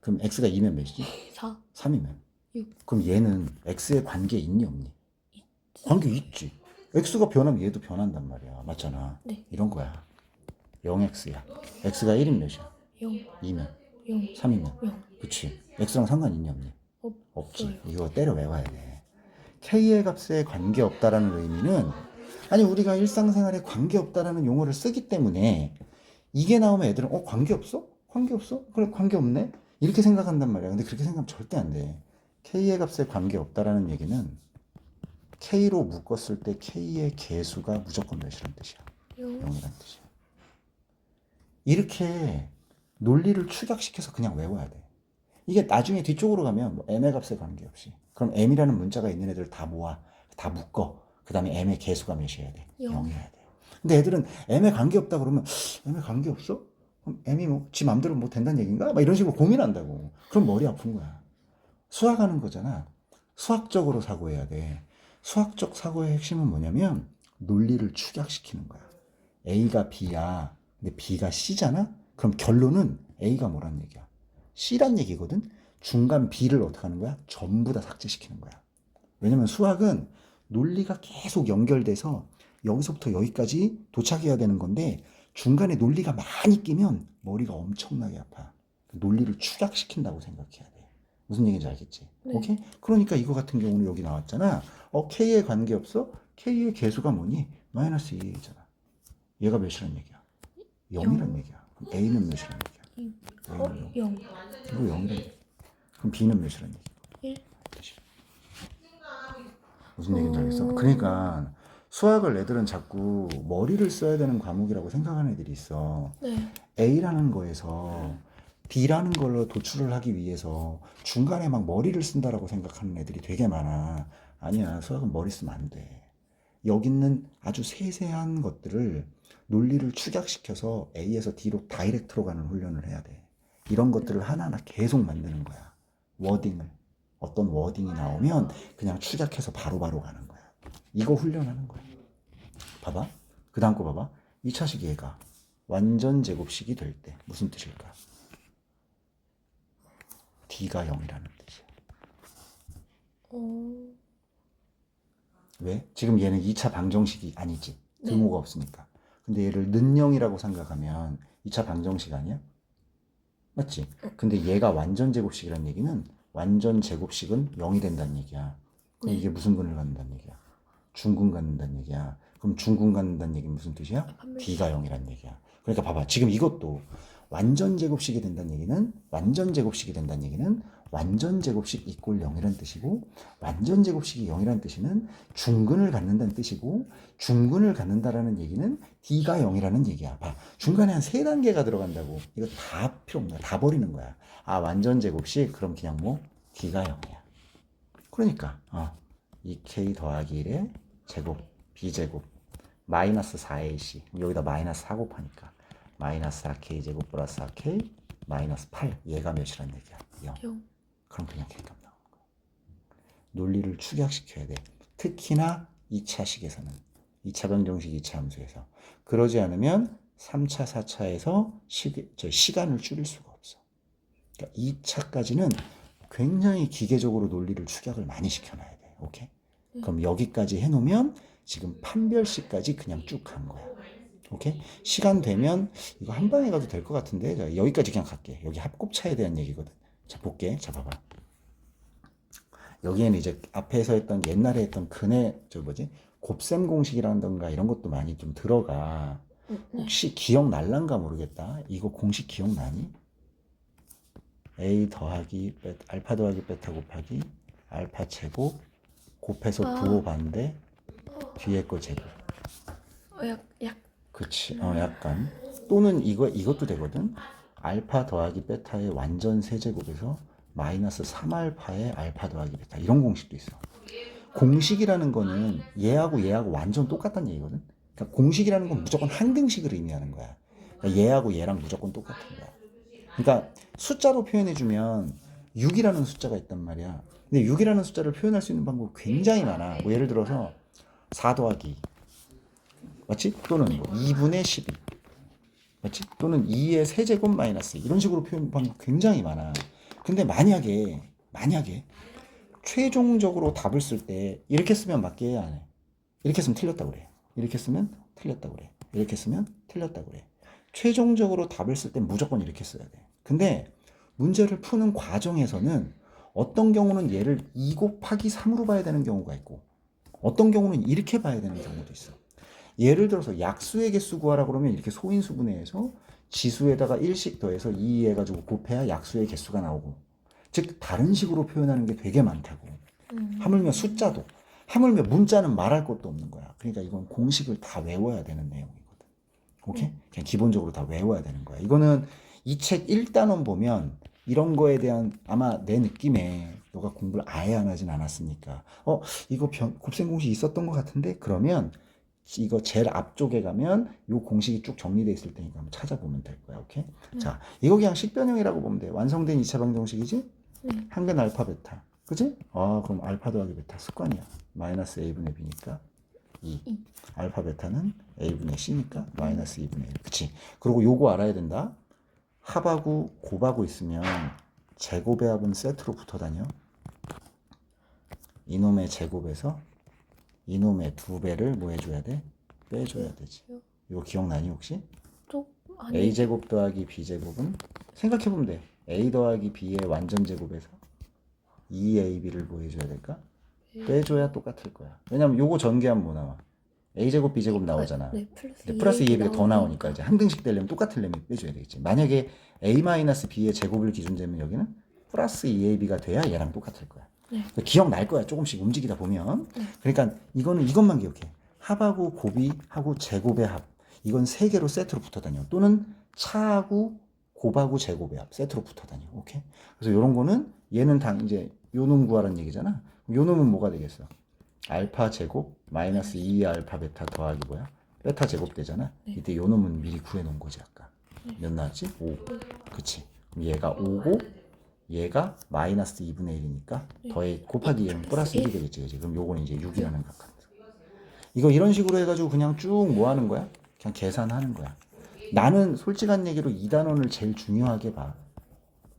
그럼 x가 2면 몇이지? 4. 3이면. 6. 그럼 얘는 x에 관계 있니 없니? 관계 있지. x가 변하면 얘도 변한단 말이야. 맞잖아. 네. 이런 거야. 0x야. x가 1이면 몇이야? 0. 2면. 0. 3이면. 0. 그치. x랑 상관 있니 없니? 없지. 없어요. 이거 때려 외워야 돼. k의 값에 관계없다라는 의미는 아니 우리가 일상생활에 관계없다라는 용어를 쓰기 때문에 이게 나오면 애들은 관계없어? 관계없어? 그래 관계없네? 이렇게 생각한단 말이야. 근데 그렇게 생각하면 절대 안 돼. k의 값에 관계없다라는 얘기는 k로 묶었을 때 k의 개수가 무조건 몇이란 뜻이야? 0이란 뜻이야. 이렇게 논리를 축약시켜서 그냥 외워야 돼. 이게 나중에 뒤쪽으로 가면 뭐 m의 값에 관계없이 그럼 m이라는 문자가 있는 애들 다 모아 다 묶어 그 다음에 m의 개수가 몇이어야 돼? 0이어야 돼. 근데 애들은 m에 관계없다 그러면 m에 관계없어? 그럼 m이 뭐 지 맘대로 뭐 된다는 얘기인가? 막 이런 식으로 고민한다고. 그럼 머리 아픈 거야. 수학하는 거잖아. 수학적으로 사고해야 돼. 수학적 사고의 핵심은 뭐냐면 논리를 축약시키는 거야. A가 B야. 근데 B가 C잖아? 그럼 결론은 A가 뭐란 얘기야? C란 얘기거든? 중간 B를 어떻게 하는 거야? 전부 다 삭제시키는 거야. 왜냐면 수학은 논리가 계속 연결돼서 여기서부터 여기까지 도착해야 되는 건데 중간에 논리가 많이 끼면 머리가 엄청나게 아파. 논리를 축약시킨다고 생각해야 돼. 무슨 얘기인지 알겠지? 네. 오케이? 그러니까 이거 같은 경우는 여기 나왔잖아. K에 관계없어? K의 개수가 뭐니? 마이너스 2잖아. 얘가 몇이란 얘기야? 0이란 얘기야. 그럼 A는 몇이란 얘기야? 0. 이거 0이란 얘기야. 그럼 B는 몇이란 얘기야? 1. 무슨 얘기인지 알겠어? 그러니까 수학을 애들은 자꾸 머리를 써야 되는 과목이라고 생각하는 애들이 있어. 네. A라는 거에서 B라는 걸로 도출을 하기 위해서 중간에 막 머리를 쓴다라고 생각하는 애들이 되게 많아. 아니야, 수학은 머리 쓰면 안 돼. 여기 있는 아주 세세한 것들을 논리를 축약시켜서 A에서 D로 다이렉트로 가는 훈련을 해야 돼. 이런 것들을 하나하나 계속 만드는 거야. 워딩을. 어떤 워딩이 나오면 그냥 축약해서 바로바로 가는 거야. 이거 훈련하는 거야. 봐봐. 그 다음 거 봐봐. 2차식 얘가 완전 제곱식이 될 때 무슨 뜻일까? D가 0이라는 뜻이야. 왜? 지금 얘는 2차 방정식이 아니지. 등호가 없으니까. 근데 얘를 는영이라고 생각하면 2차 방정식 아니야? 맞지? 근데 얘가 완전 제곱식이라는 얘기는 완전 제곱식은 0이 된다는 얘기야. 그럼 이게 무슨 근을 갖는다는 얘기야? 중근 갖는다는 얘기야. 그럼 중근 갖는다는 얘기는 무슨 뜻이야? D가 0이라는 얘기야. 그러니까 봐봐. 지금 이것도 완전 제곱식이 된다는 얘기는 완전 제곱식 이꼴 0이라는 뜻이고 완전 제곱식이 0이라는 뜻은 중근을 갖는다는 뜻이고 중근을 갖는다라는 얘기는 D가 0이라는 얘기야. 봐. 중간에 한 3단계가 들어간다고. 이거 다 필요 없나? 다 버리는 거야. 아, 완전 제곱식? 그럼 그냥 뭐 D가 0이야. 그러니까 2K 더하기 1의 제곱 B제곱 마이너스 4AC 여기다 마이너스 4 곱하니까 마이너스 4K 제곱 플러스 4K 마이너스 8 얘가 몇이란 얘기야? 0. 그럼 그냥 K값 나오는 거야. 논리를 축약시켜야 돼. 특히나 2차식에서는 2차 방정식 2차 함수에서 그러지 않으면 3차 4차에서 시간을 줄일 수가 없어. 그러니까 2차까지는 굉장히 기계적으로 논리를 축약을 많이 시켜놔야 돼. 오케이? 그럼 여기까지 해놓으면 지금 판별식까지 그냥 쭉 간 거야. 오케이? 시간 되면 이거 한 방에 가도 될 것 같은데 자, 여기까지 그냥 갈게. 여기 합곱차에 대한 얘기거든. 자, 볼게. 자, 봐봐. 여기에는 이제 앞에서 했던 옛날에 했던 저 뭐지? 곱셈 공식이라던가 이런 것도 많이 좀 들어가. 네. 혹시 기억날란가 모르겠다. 이거 공식 기억나니? A 더하기 알파 더하기 베타 곱하기 알파 제곱 곱해서 아. 부호 반대 뒤에 거 제곱. 약. 그치. 약간. 또는 이것도 되거든. 알파 더하기 베타의 완전 세제곱에서 마이너스 3알파의 알파 더하기 베타. 이런 공식도 있어. 공식이라는 거는 얘하고 완전 똑같다는 얘기거든. 그러니까 공식이라는 건 무조건 항등식을 의미하는 거야. 그러니까 얘하고 얘랑 무조건 똑같은 거야. 그러니까 숫자로 표현해주면 6이라는 숫자가 있단 말이야. 근데 6이라는 숫자를 표현할 수 있는 방법이 굉장히 많아. 뭐 예를 들어서 4 더하기 맞지? 또는 뭐 2분의 12 맞지? 또는 2의 세제곱 마이너스 이런 식으로 표현 방법 굉장히 많아. 근데 만약에 최종적으로 답을 쓸 때 이렇게 쓰면 맞게 해야 안 해. 이렇게 쓰면 틀렸다고 그래. 이렇게 쓰면 틀렸다고 그래. 이렇게 쓰면 틀렸다고 그래. 최종적으로 답을 쓸 때 무조건 이렇게 써야 돼. 근데 문제를 푸는 과정에서는 어떤 경우는 얘를 2 곱하기 3으로 봐야 되는 경우가 있고 어떤 경우는 이렇게 봐야 되는 경우도 있어. 예를 들어서 약수의 개수 구하라 그러면 이렇게 소인수분해해서 지수에다가 1씩 더해서 2 해가지고 곱해야 약수의 개수가 나오고 즉 다른 식으로 표현하는 게 되게 많다고. 하물며 숫자도 하물며 문자는 말할 것도 없는 거야. 그러니까 이건 공식을 다 외워야 되는 내용이거든. 오케이? 그냥 기본적으로 다 외워야 되는 거야. 이거는 이 책 1단원 보면 이런 거에 대한 아마 내 느낌에 너가 공부를 아예 안 하진 않았으니까 이거 곱셈 공식 있었던 것 같은데 그러면 이거 제일 앞쪽에 가면 요 공식이 쭉 정리되어 있을 테니까 한번 찾아보면 될 거야. 오케이? 자, 이거 그냥 식변형이라고 보면 돼. 완성된 2차 방정식이지? 한근 알파 베타. 그지? 그럼 알파 더하기 베타 습관이야. 마이너스 a분의 b니까 2. 알파 베타는 a분의 c니까 마이너스 2분의 1. 그치? 그리고 요거 알아야 된다. 합하고 곱하고 있으면 제곱의 합은 세트로 붙어 다녀. 이놈의 제곱에서 이놈의 2배를 뭐 해줘야 돼? 빼줘야 되지. 이거 기억나니 혹시? 아니. a제곱 더하기 b제곱은 생각해보면 돼. a 더하기 b의 완전 제곱에서 2ab를 뭐 해줘야 될까? 빼줘야 똑같을 거야. 왜냐면 요거 전개하면 뭐 나와? a제곱 b제곱 나오잖아. 네, 근데 플러스 2ab가 더 나오니까 이제 항등식 되려면 똑같으려면 빼줘야 되겠지. 만약에 a-b의 제곱을 기준 재면 여기는 플러스 2ab가 돼야 얘랑 똑같을 거야. 네. 기억날 거야. 조금씩 움직이다 보면. 그러니까 이거는 이것만 기억해. 합하고 곱이 하고 제곱의 합. 이건 세 개로 세트로 붙어 다녀. 또는 차하고 곱하고 제곱의 합 세트로 붙어 다녀. 오케이? 그래서 이런 거는 얘는 이제 요 놈 구하라는 얘기잖아. 요 놈은 뭐가 되겠어? 알파 제곱 마이너스 2 알파 베타 더하기 뭐야? 베타 제곱 되잖아. 이때 요 놈은 미리 구해 놓은 거지 아까. 몇 나왔지? 5. 그치? 그럼 얘가 5고 얘가 마이너스 2분의 1이니까 더해 곱하기 얘는 플러스 1이 되겠지. 그치? 그럼 요거는 이제 6이라는 값. 이거 이런 식으로 해가지고 그냥 쭉 뭐 하는 거야? 그냥 계산하는 거야. 나는 솔직한 얘기로 2단원을 제일 중요하게 봐.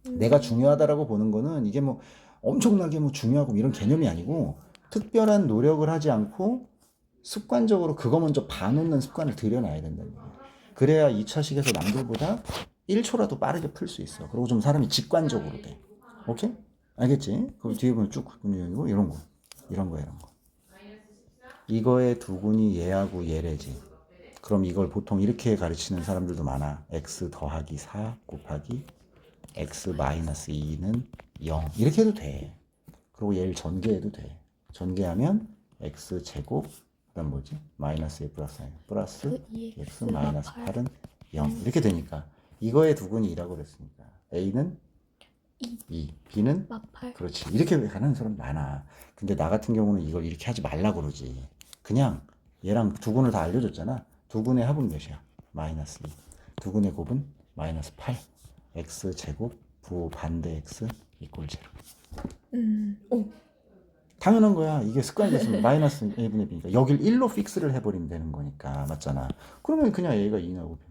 내가 중요하다라고 보는 거는 이게 뭐 엄청나게 뭐 중요하고 이런 개념이 아니고 특별한 노력을 하지 않고 습관적으로 그거 먼저 봐놓는 습관을 들여놔야 된다는 거야. 그래야 2차식에서 남들보다 1초라도 빠르게 풀 수 있어. 그리고 좀 사람이 직관적으로 돼. 오케이? 알겠지? 그 뒤에 보면 쭉 분류이고 이런 거. 이런 거. 이거의 두군이 얘하고 얘래지. 그럼 이걸 보통 이렇게 가르치는 사람들도 많아. x 더하기 4 곱하기 x 마이너스 2는 0. 이렇게 해도 돼. 그리고 얘를 전개해도 돼. 전개하면 x 제곱 그다음 뭐지? 마이너스 1 플러스 1 플러스 x 마이너스 8은 0. 이렇게 되니까 이거의 두군이 2라고 그랬으니까 a는 2, b는 8. 그렇지. 이렇게 가는 사람 많아. 근데 나 같은 경우는 이걸 이렇게 하지 말라고 그러지. 그냥 얘랑 두군을 다 알려줬잖아. 두군의 합은 몇이야? 마이너스 2. 두군의 곱은 마이너스 8. x 제곱 부호 반대 x 이꼴 0. 오. 당연한 거야. 이게 습관이 됐으면 마이너스 a분의 b니까 여길 1로 픽스를 해버리면 되는 거니까. 맞잖아. 그러면 그냥 a가 2 나오고 b.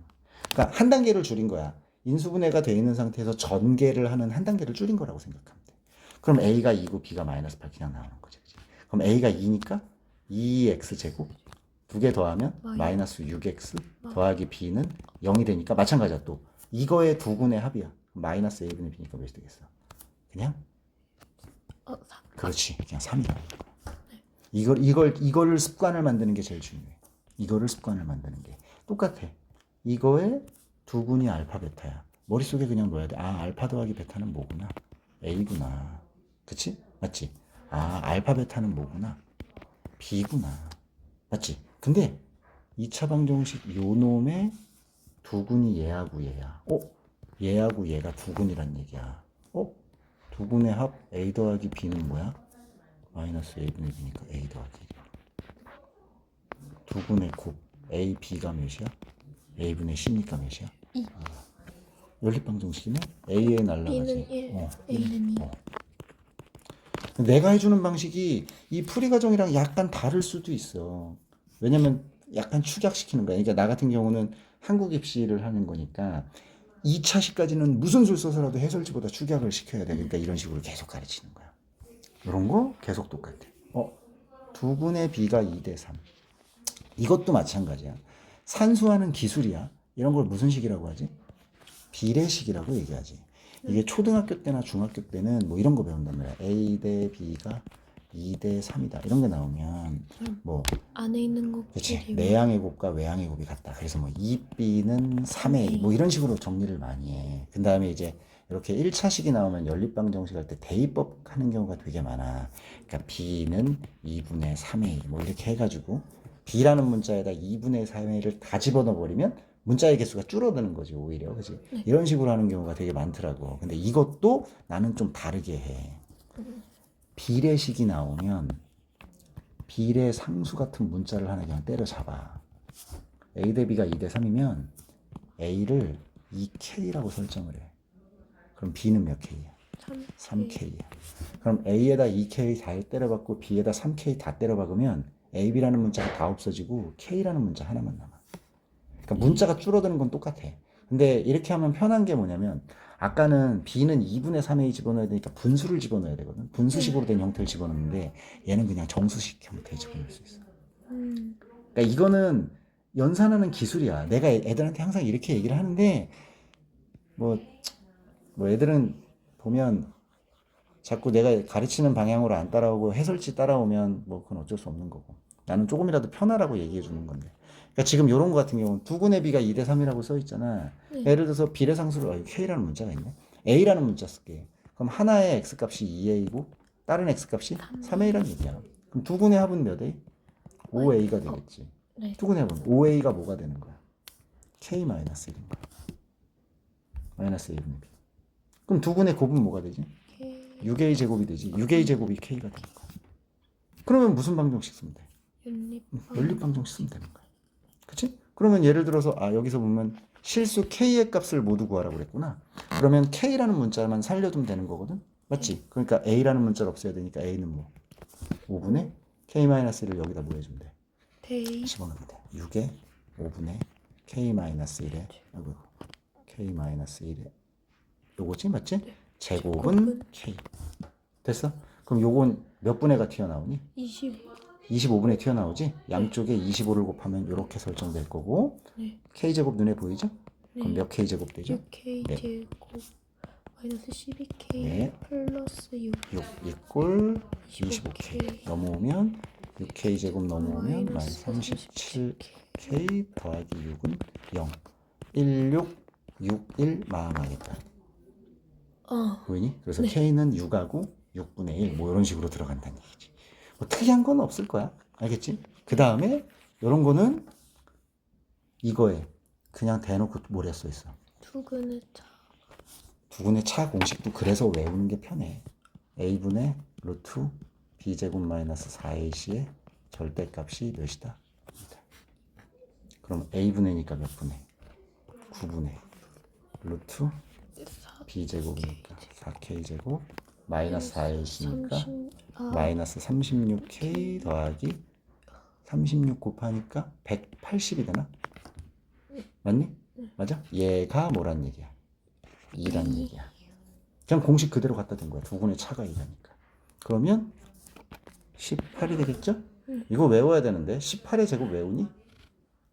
그러니까 한 단계를 줄인 거야. 인수분해가 돼 있는 상태에서 전개를 하는 한 단계를 줄인 거라고 생각하면 돼. 그럼 a가 2고 b가 마이너스 8 그냥 나오는 거지. 그치? 그럼 a가 2니까 2x 제곱 두 개 더하면 마이너스 6x 더하기 b는 0이 되니까 마찬가지야 또. 이거의 두 군의 합이야. 마이너스 a분의 b니까 몇이 되겠어? 그냥? 3. 그렇지. 그냥 3이야. 이거를 습관을 만드는 게 제일 중요해. 이거를 습관을 만드는 게. 똑같아. 이거의 두 군이 알파 베타야. 머릿속에 그냥 넣어야 돼. 아, 알파 더하기 베타는 뭐구나. A구나. 그치? 맞지? 아, 알파 베타는 뭐구나. B구나. 맞지? 근데 2차 방정식 요 놈의 두 군이 얘하고 얘야. 얘하고 얘가 두 군이란 얘기야. 두 군의 합 A 더하기 B는 뭐야? 마이너스 A분의 B니까 A 더하기 1. 두 군의 곱 A, B가 몇이야? A분의 C니까 몇이야? 2. 연립방정식이면 A에 날라가지. B는 1, A는 2. 내가 해주는 방식이 이 풀이 과정이랑 약간 다를 수도 있어. 왜냐면 약간 축약시키는 거야. 그러니까 나 같은 경우는 한국 입시를 하는 거니까 2차시까지는 무슨 술 써서라도 해설지보다 축약을 시켜야 돼. 그러니까 이런 식으로 계속 가르치는 거야. 이런 거 계속 똑같아. 두 군의 B가 2대 3. 이것도 마찬가지야. 산수하는 기술이야. 이런 걸 무슨 식이라고 하지? 비례식이라고 얘기하지. 이게 초등학교 때나 중학교 때는 뭐 이런 거 배운단 말이야. A 대 B가 2대 3이다. 이런 게 나오면 뭐 안에 있는 그렇지. 곱들이 내항의 곱과 외항의 곱이 같다. 그래서 뭐 2B는 3A 뭐 이런 식으로 정리를 많이 해. 그 다음에 이제 이렇게 1차식이 나오면 연립방정식 할 때 대입법 하는 경우가 되게 많아. 그러니까 B는 2분의 3A 뭐 이렇게 해가지고 B라는 문자에다 2분의 3A를 다 집어넣어 버리면 문자의 개수가 줄어드는 거지 오히려. 그지? 이런 식으로 하는 경우가 되게 많더라고. 근데 이것도 나는 좀 다르게 해. 비례식이 나오면 비례 상수 같은 문자를 하나 그냥 때려잡아. A 대 B가 2대 3이면 A를 2K라고 설정을 해. 그럼 B는 몇 K야? 3K야. 그럼 A에다 2K 다 때려박고 B에다 3K 다 때려박으면 A, B라는 문자가 다 없어지고 K라는 문자 하나만 남아. 그러니까 문자가 줄어드는 건 똑같아. 근데 이렇게 하면 편한 게 뭐냐면 아까는 B는 2분의 3A 집어넣어야 되니까 분수를 집어넣어야 되거든. 분수식으로 된 형태를 집어넣는데 얘는 그냥 정수식 형태에 집어넣을 수 있어. 그러니까 이거는 연산하는 기술이야. 내가 애들한테 항상 이렇게 얘기를 하는데 뭐 애들은 보면 자꾸 내가 가르치는 방향으로 안 따라오고 해설지 따라오면 뭐 그건 어쩔 수 없는 거고. 나는 조금이라도 편하라고 얘기해 주는 건데. 그러니까 지금 이런 거 같은 경우는 두 군의 B가 2대 3이라고 써 있잖아. 예를 들어서 비례상수를 K라는 문자가 있네. A라는 문자 쓸게. 그럼 하나의 X값이 2A고 다른 X값이 3A라는 얘기야. 그럼 두 군의 합은 몇 A? 5A가 되겠지. 네. 두 군의 합은 5A가 뭐가 되는 거야? K-1인 거야. 마이너스 A분의 B. 그럼 두 군의 곱은 뭐가 되지? 6A 제곱이 되지. 6A 제곱이 K가 되는 거야. 그러면 무슨 방정식 쓰면 돼? 연립방정식 쓰면 되는 거야. 그치? 그러면 예를 들어서 여기서 보면 실수 K의 값을 모두 구하라고 그랬구나. 그러면 K라는 문자만 살려두면 되는 거거든. 맞지? 그러니까 A라는 문자를 없애야 되니까 A는 뭐 5분의 K-1을 여기다 뭐 해주면 돼? 대입 집어넣으면 돼. 6에 5분의 K-1에 K-1에 요거지? 맞지? 제곱은 K. 됐어? 그럼 요건 몇 분의가 튀어나오니? 25분의 튀어나오지? 양쪽에 25를 곱하면 이렇게 설정될 거고 K제곱 눈에 보이죠? 그럼 몇 K제곱 되죠? 6K 제곱 마이너스 12K 네. 플러스 6 6 이꼴 25K 넘어오면 6K제곱 넘어오면 마이너스 37K 더하기 6은 0 1661 마감하겠다. 보이니? 그래서 K는 6하고 6분의 1 뭐 이런 식으로 들어간다는 얘기지. 뭐 특이한 건 없을 거야. 알겠지? 그 다음에 이런 거는 이거에 그냥 대놓고 뭐라 써 있어. 두근의 차 두근의 차 공식도 그래서 외우는 게 편해. A분의 루트 B제곱 마이너스 4AC의 절대값이 몇이다? 그럼 A분의니까 몇 분의? 9분의 루트 B제곱이니까 4K제곱 마이너스 4AC니까 마이너스 36K 더하기 36 곱하니까 180이 되나? 맞니? 맞아? 얘가 뭐란 얘기야? 2란 얘기야. 그냥 공식 그대로 갖다 댄 거야. 두 군의 차가 2라니까. 그러면 18이 되겠죠? 이거 외워야 되는데 18의 제곱 외우니?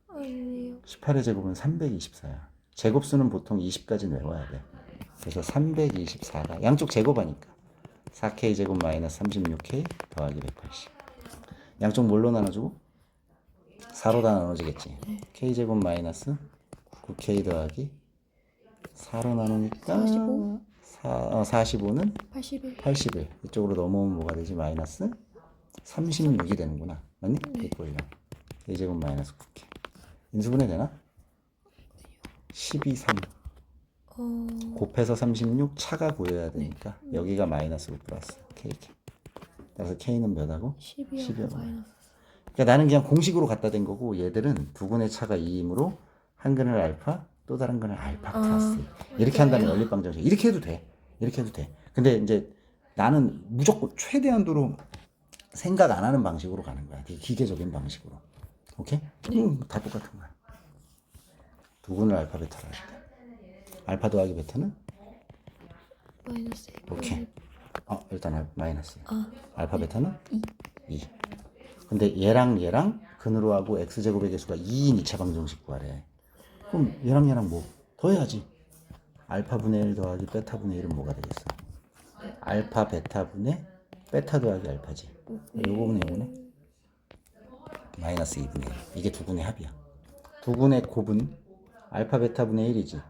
아니요. 18의 제곱은 324야. 제곱수는 보통 20까지는 외워야 돼. 그래서 324가 양쪽 제곱하니까 4k 제곱 마이너스 36k 더하기 180. 양쪽 뭘로 나눠주고? 4로 다 나눠지겠지. k 제곱 마이너스 9k 더하기 4로 나누니까 45. 45는 81. 81. 이쪽으로 넘어오면 뭐가 되지? 마이너스 36이 되는구나. 맞니? 이꼴이랑 k 제곱 마이너스 9k. 인수분해 되나? 12, 3 곱해서 36 차가 보여야 되니까 여기가 마이너스고 플러스 kk. 그래서 k는 몇하고? 12하고 마이너스. 그러니까 나는 그냥 공식으로 갖다 댄 거고 얘들은 두 근의 차가 2이므로 한 근을 알파 또 다른 근을 알파 플러스 이렇게 한다면 연립방정식 이렇게 해도 돼. 이렇게 해도 돼. 근데 이제 나는 무조건 최대한도로 생각 안 하는 방식으로 가는 거야. 되게 기계적인 방식으로. 오케이? 다 똑같은 거야. 두 근을 알파 베타로 할 때. 알파 더하기 베타는? 마이너스. 오케이. 일단 마이너스. 알파 베타는? 2. 근데 얘랑 근으로 하고 x제곱의 개수가 2인 2차 방정식 구하래. 그럼 얘랑 뭐 더해야지. 알파분의 1 더하기 베타분의 1은 뭐가 되겠어? 알파 베타분의 베타 더하기 알파지. 요거분의 요거네. 마이너스 2분의 1. 이게 두 근의 합이야. 두 근의 곱은 알파 베타분의 1이지.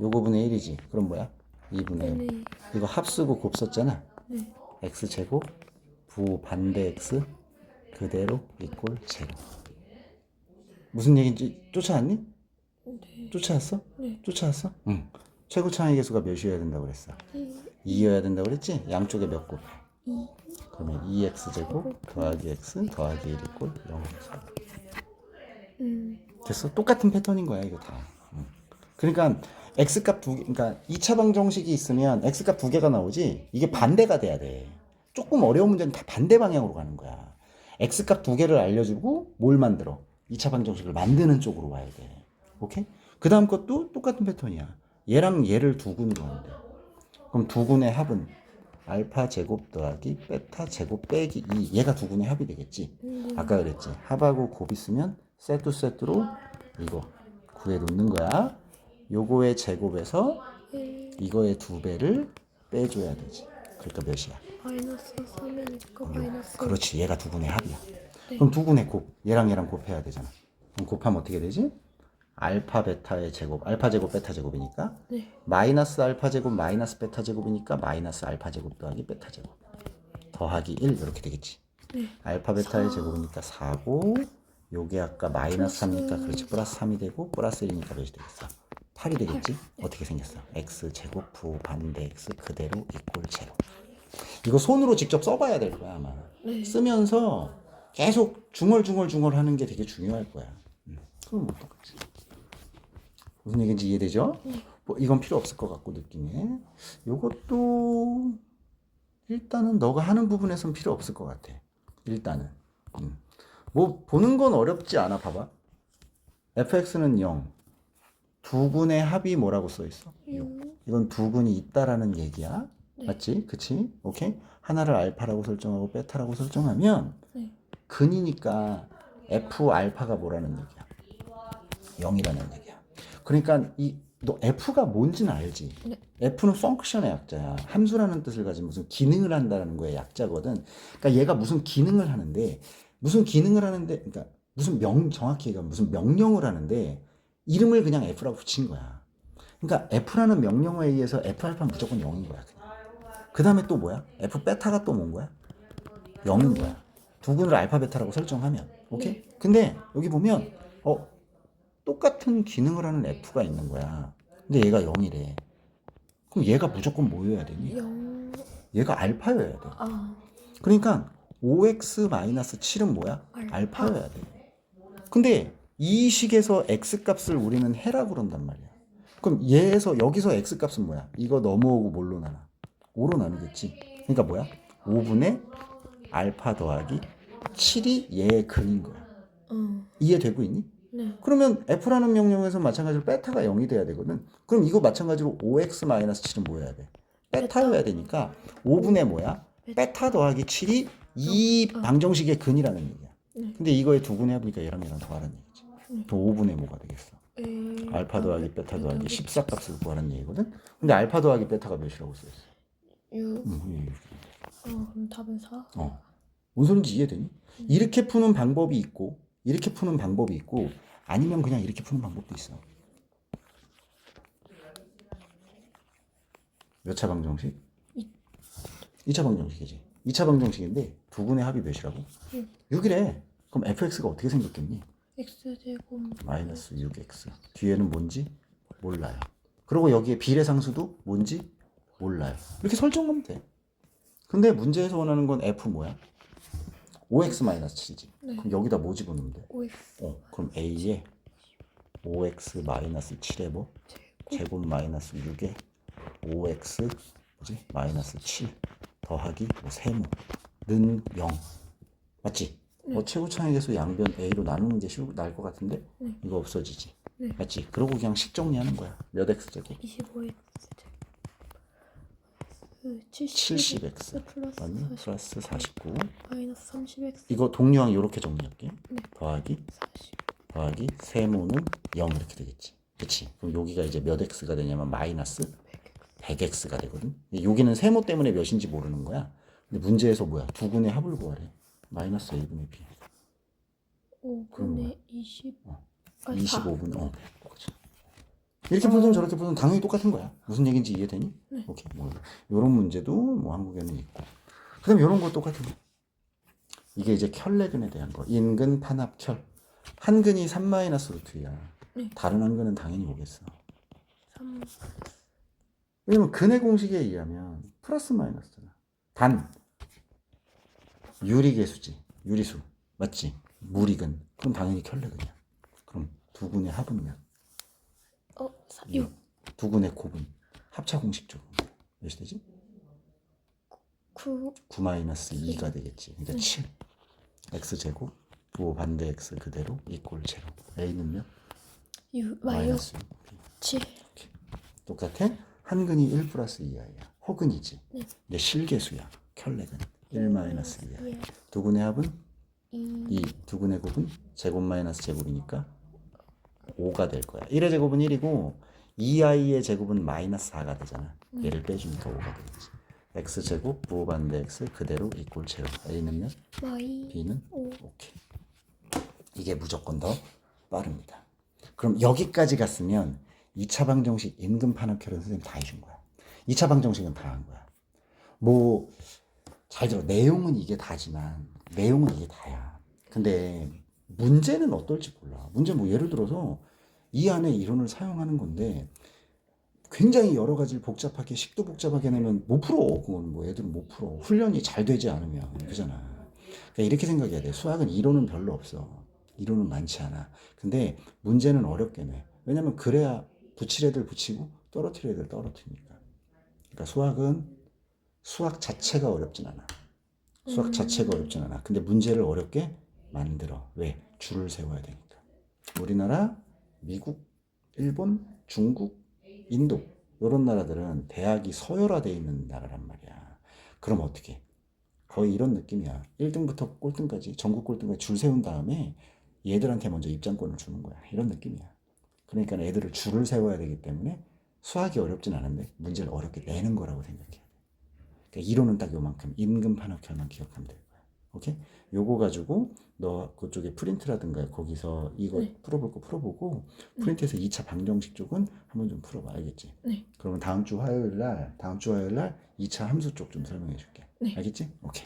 요거분의 1이지. 그럼 뭐야? 2분의 1. 이거 합쓰고 곱 썼잖아. x제곱 부 반대 x 그대로 이꼴 제로. 무슨 얘기인지 쫓아왔니? 네. 쫓아왔어? 네. 쫓아왔어? 응. 최고 차항의 개수가 몇이어야 된다고 그랬어? 2여야 된다고 그랬지? 양쪽에 몇 곱해? 2. 그러면 2x제곱 더하기 x 더하기 1 이꼴 0. 됐어? 똑같은 패턴인 거야 이거 다. 그러니까 x값 그러니까 2차 방정식이 있으면 x값 두 개가 나오지 이게 반대가 돼야 돼. 조금 어려운 문제는 다 반대 방향으로 가는 거야. x값 두 개를 알려주고 뭘 만들어? 2차 방정식을 만드는 쪽으로 와야 돼. 오케이? 그 다음 것도 똑같은 패턴이야. 얘랑 얘를 두 근으로 하는데 그럼 두 근의 합은 알파 제곱 더하기 베타 제곱 빼기 2. 얘가 두 근의 합이 되겠지. 아까 그랬지. 합하고 곱 있으면 세트로 이거 구해 놓는 거야. 요거의 제곱에서 이거의 두 배를 빼줘야 되지. 그러니까 몇이야? 마이너스 3이니까 마이너스. 그렇지. 얘가 두 근의 합이야. 그럼 두 근의 곱. 얘랑 곱해야 되잖아. 그럼 곱하면 어떻게 되지? 알파 베타의 제곱. 알파 제곱 베타 제곱이니까 마이너스 알파 제곱 마이너스 베타 제곱이니까 마이너스 알파 제곱 더하기 베타 제곱 더하기 1 이렇게 되겠지. 알파 베타의 제곱이니까 4고 요게 아까 마이너스 3이니까 그렇지. 플러스 3이 되고 플러스 1이니까 몇이 되겠어? 8이 되겠지? 어떻게 생겼어? x 제곱 부 반대 x 그대로 이꼴 제로. 이거 손으로 직접 써봐야 될 거야 아마. 쓰면서 계속 중얼 하는 게 되게 중요할 거야. 그럼 어떡하지? 무슨 얘기인지 이해되죠? 뭐 이건 필요 없을 것 같고 느낌에 요것도 일단은 너가 하는 부분에선 필요 없을 것 같아. 일단은 뭐 보는 건 어렵지 않아. 봐봐. fx는 0. 두 근의 합이 뭐라고 써 있어? 6. 이건 두 근이 있다라는 얘기야. 맞지? 그치? 오케이? 하나를 알파라고 설정하고 베타라고 설정하면 근이니까 f 알파가 뭐라는 얘기야? 0이라는 얘기야. 그러니까 너 f가 뭔지는 알지? f는 펑크션의 약자야. 함수라는 뜻을 가진 무슨 기능을 한다는 거의 약자거든. 그러니까 얘가 무슨 기능을 하는데 그러니까 정확히 얘기하면 무슨 명령을 하는데 이름을 그냥 f라고 붙인 거야. 그러니까 f라는 명령어에 의해서 f 알파는 무조건 0인 거야. 그 다음에 또 뭐야? f 베타가 또 뭔 거야? 0인 거야. 두 근을 알파 베타라고 설정하면. 오케이? 근데 여기 보면 똑같은 기능을 하는 f가 있는 거야. 근데 얘가 0이래. 그럼 얘가 무조건 뭐여야 되니? 0. 얘가 알파여야 돼. 아. 그러니까 5x-7은 뭐야? 알파여야 돼. 근데 이 식에서 x값을 우리는 해라 그런단 말이야. 그럼 여기서 x값은 뭐야? 이거 넘어오고 뭘로 나눠? 5로 나누겠지. 그러니까 뭐야? 5분의 알파 더하기 7이 얘의 근인 거야. 이해되고 있니? 네. 그러면 f라는 명령에서 마찬가지로 베타가 0이 돼야 되거든. 그럼 이거 마찬가지로 5x-7은 뭐 해야 돼? 베타여야 되니까 5분의 뭐야? 베타 더하기 7이 이 방정식의 근이라는 얘기야. 네. 근데 이거에 두 분의 합이니까 얘랑 얘랑 더하라는 얘기지. 그럼 5분의 뭐가 되겠어? 에, 알파 더하기 베타 더하기 14 값을 구하라는 얘기거든. 근데 알파 더하기 베타가 몇이라고 써있어? 6. 예. 그럼 답은 4. 뭔 소린지 이해되니? 이렇게 푸는 방법이 있고 이렇게 푸는 방법이 있고 아니면 그냥 이렇게 푸는 방법도 있어. 몇 차 방정식? 2차 방정식이지. 2차 방정식인데 두 분의 합이 몇이라고? 6이래. 그럼 fx가 어떻게 생겼겠니? x제곱 마이너스 6x. 뒤에는 뭔지 몰라요. 그리고 여기에 비례상수도 뭔지 몰라요. 이렇게 설정하면 돼. 근데 문제에서 원하는 건 f 뭐야? 5x 마이너스 7이지. 네. 그럼 여기다 뭐 집어넣으면 돼? 5x 그럼 a에 5x 마이너스 7에 뭐? 제곱 마이너스 6에 5x 뭐지? 마이너스 7 더하기 뭐 세모는 0 맞지? 최고차의 개수 양변 a로 나누는 게 나을 것 같은데 이거 없어지지. 네. 맞지? 그러고 그냥 식 정리하는 거야. 몇 x 제곱? 25x 70x 플러스 아니 40 플러스 49 마이너스 30x 이거 동류항 이렇게 정리할게. 네. 더하기 40 더하기 세모는 0 이렇게 되겠지. 그치? 그럼 여기가 이제 몇 x가 되냐면 마이너스 100x가 되거든. 여기는 세모 때문에 몇인지 모르는 거야. 근데 문제에서 뭐야? 두 군의 합을 구하래. 마이너스 a분의 b. 그럼 뭐야? 5분의 20 25분. 똑같이. 이렇게 풀든 저렇게 풀든 당연히 똑같은 거야. 무슨 얘기인지 이해되니? 네. 오케이. 뭐 이런 문제도 뭐 한국에는 있고. 그다음 이런 거 똑같은 거. 이게 이제 켤레근에 대한 거. 인근 판합 켤. 한 근이 3-루트야. 네. 다른 한 근은 당연히 오겠어. 3 왜냐면 근의 공식에 의하면 플러스 마이너스잖아. 단 유리계수지. 유리수. 맞지? 무리근. 그럼 당연히 켤레근이야. 그럼 두 군의 합은 몇? 6 두 군의 곱은 합차 공식적으로 몇이 되지? 9 9-2가 되겠지. 그러니까 7. x제곱 부호 반대 x 그대로 이꼴 제로. a는 몇? 6 마이너스 7 똑같아? 한 근이 1 플러스 2i야. 호근이지. 네. 이제 실계수야. 켤레근 1-2i. 예. 두 근의 합은 2 2. 두 근의 곱은 제곱 마이너스 제곱이니까 5가 될 거야. 1의 제곱은 1이고 2i의 제곱은 마이너스 4가 되잖아. 얘를 빼주니까 5가 되겠지. x제곱 부호 반대 x 그대로 이꼴 제로. a는 몇? 마이 b는 5 오케이. 이게 무조건 더 빠릅니다. 그럼 여기까지 갔으면 2차 방정식 임금 판합결은 선생님 다 해준 거야. 2차 방정식은 다 한 거야. 뭐 잘 들어. 내용은 이게 다지만 내용은 이게 다야. 근데 문제는 어떨지 몰라. 문제 뭐 예를 들어서 이 안에 이론을 사용하는 건데 굉장히 여러 가지를 복잡하게 식도 복잡하게 내면 못 풀어. 그건 뭐 애들은 못 풀어. 훈련이 잘 되지 않으면 그잖아. 그러니까 이렇게 생각해야 돼. 수학은 이론은 별로 없어. 이론은 많지 않아. 근데 문제는 어렵게 내. 왜냐면 그래야 붙일 애들 붙이고 떨어뜨릴 애들 떨어뜨리니까. 그러니까 수학은 수학 자체가 어렵진 않아. 수학 자체가 어렵진 않아. 근데 문제를 어렵게 만들어. 왜? 줄을 세워야 되니까. 우리나라, 미국, 일본, 중국, 인도 이런 나라들은 대학이 서열화되어 있는 나라란 말이야. 그럼 어떻게? 거의 이런 느낌이야. 1등부터 꼴등까지 전국 꼴등까지 줄 세운 다음에 얘들한테 먼저 입장권을 주는 거야. 이런 느낌이야. 그러니까 애들을 줄을 세워야 되기 때문에 수학이 어렵진 않은데 문제를 어렵게 내는 거라고 생각해야 돼. 그러니까 이론은 딱 요만큼 임금 판합결만 기억하면 될 거야. 오케이? 요거 가지고 너 그쪽에 프린트라든가 거기서 이거 네. 풀어볼 거 풀어보고 프린트에서 2차 방정식 쪽은 한번 좀 풀어봐. 알겠지? 네. 그러면 다음 주 화요일 날 2차 함수 쪽 좀 설명해 줄게. 네. 알겠지? 오케이.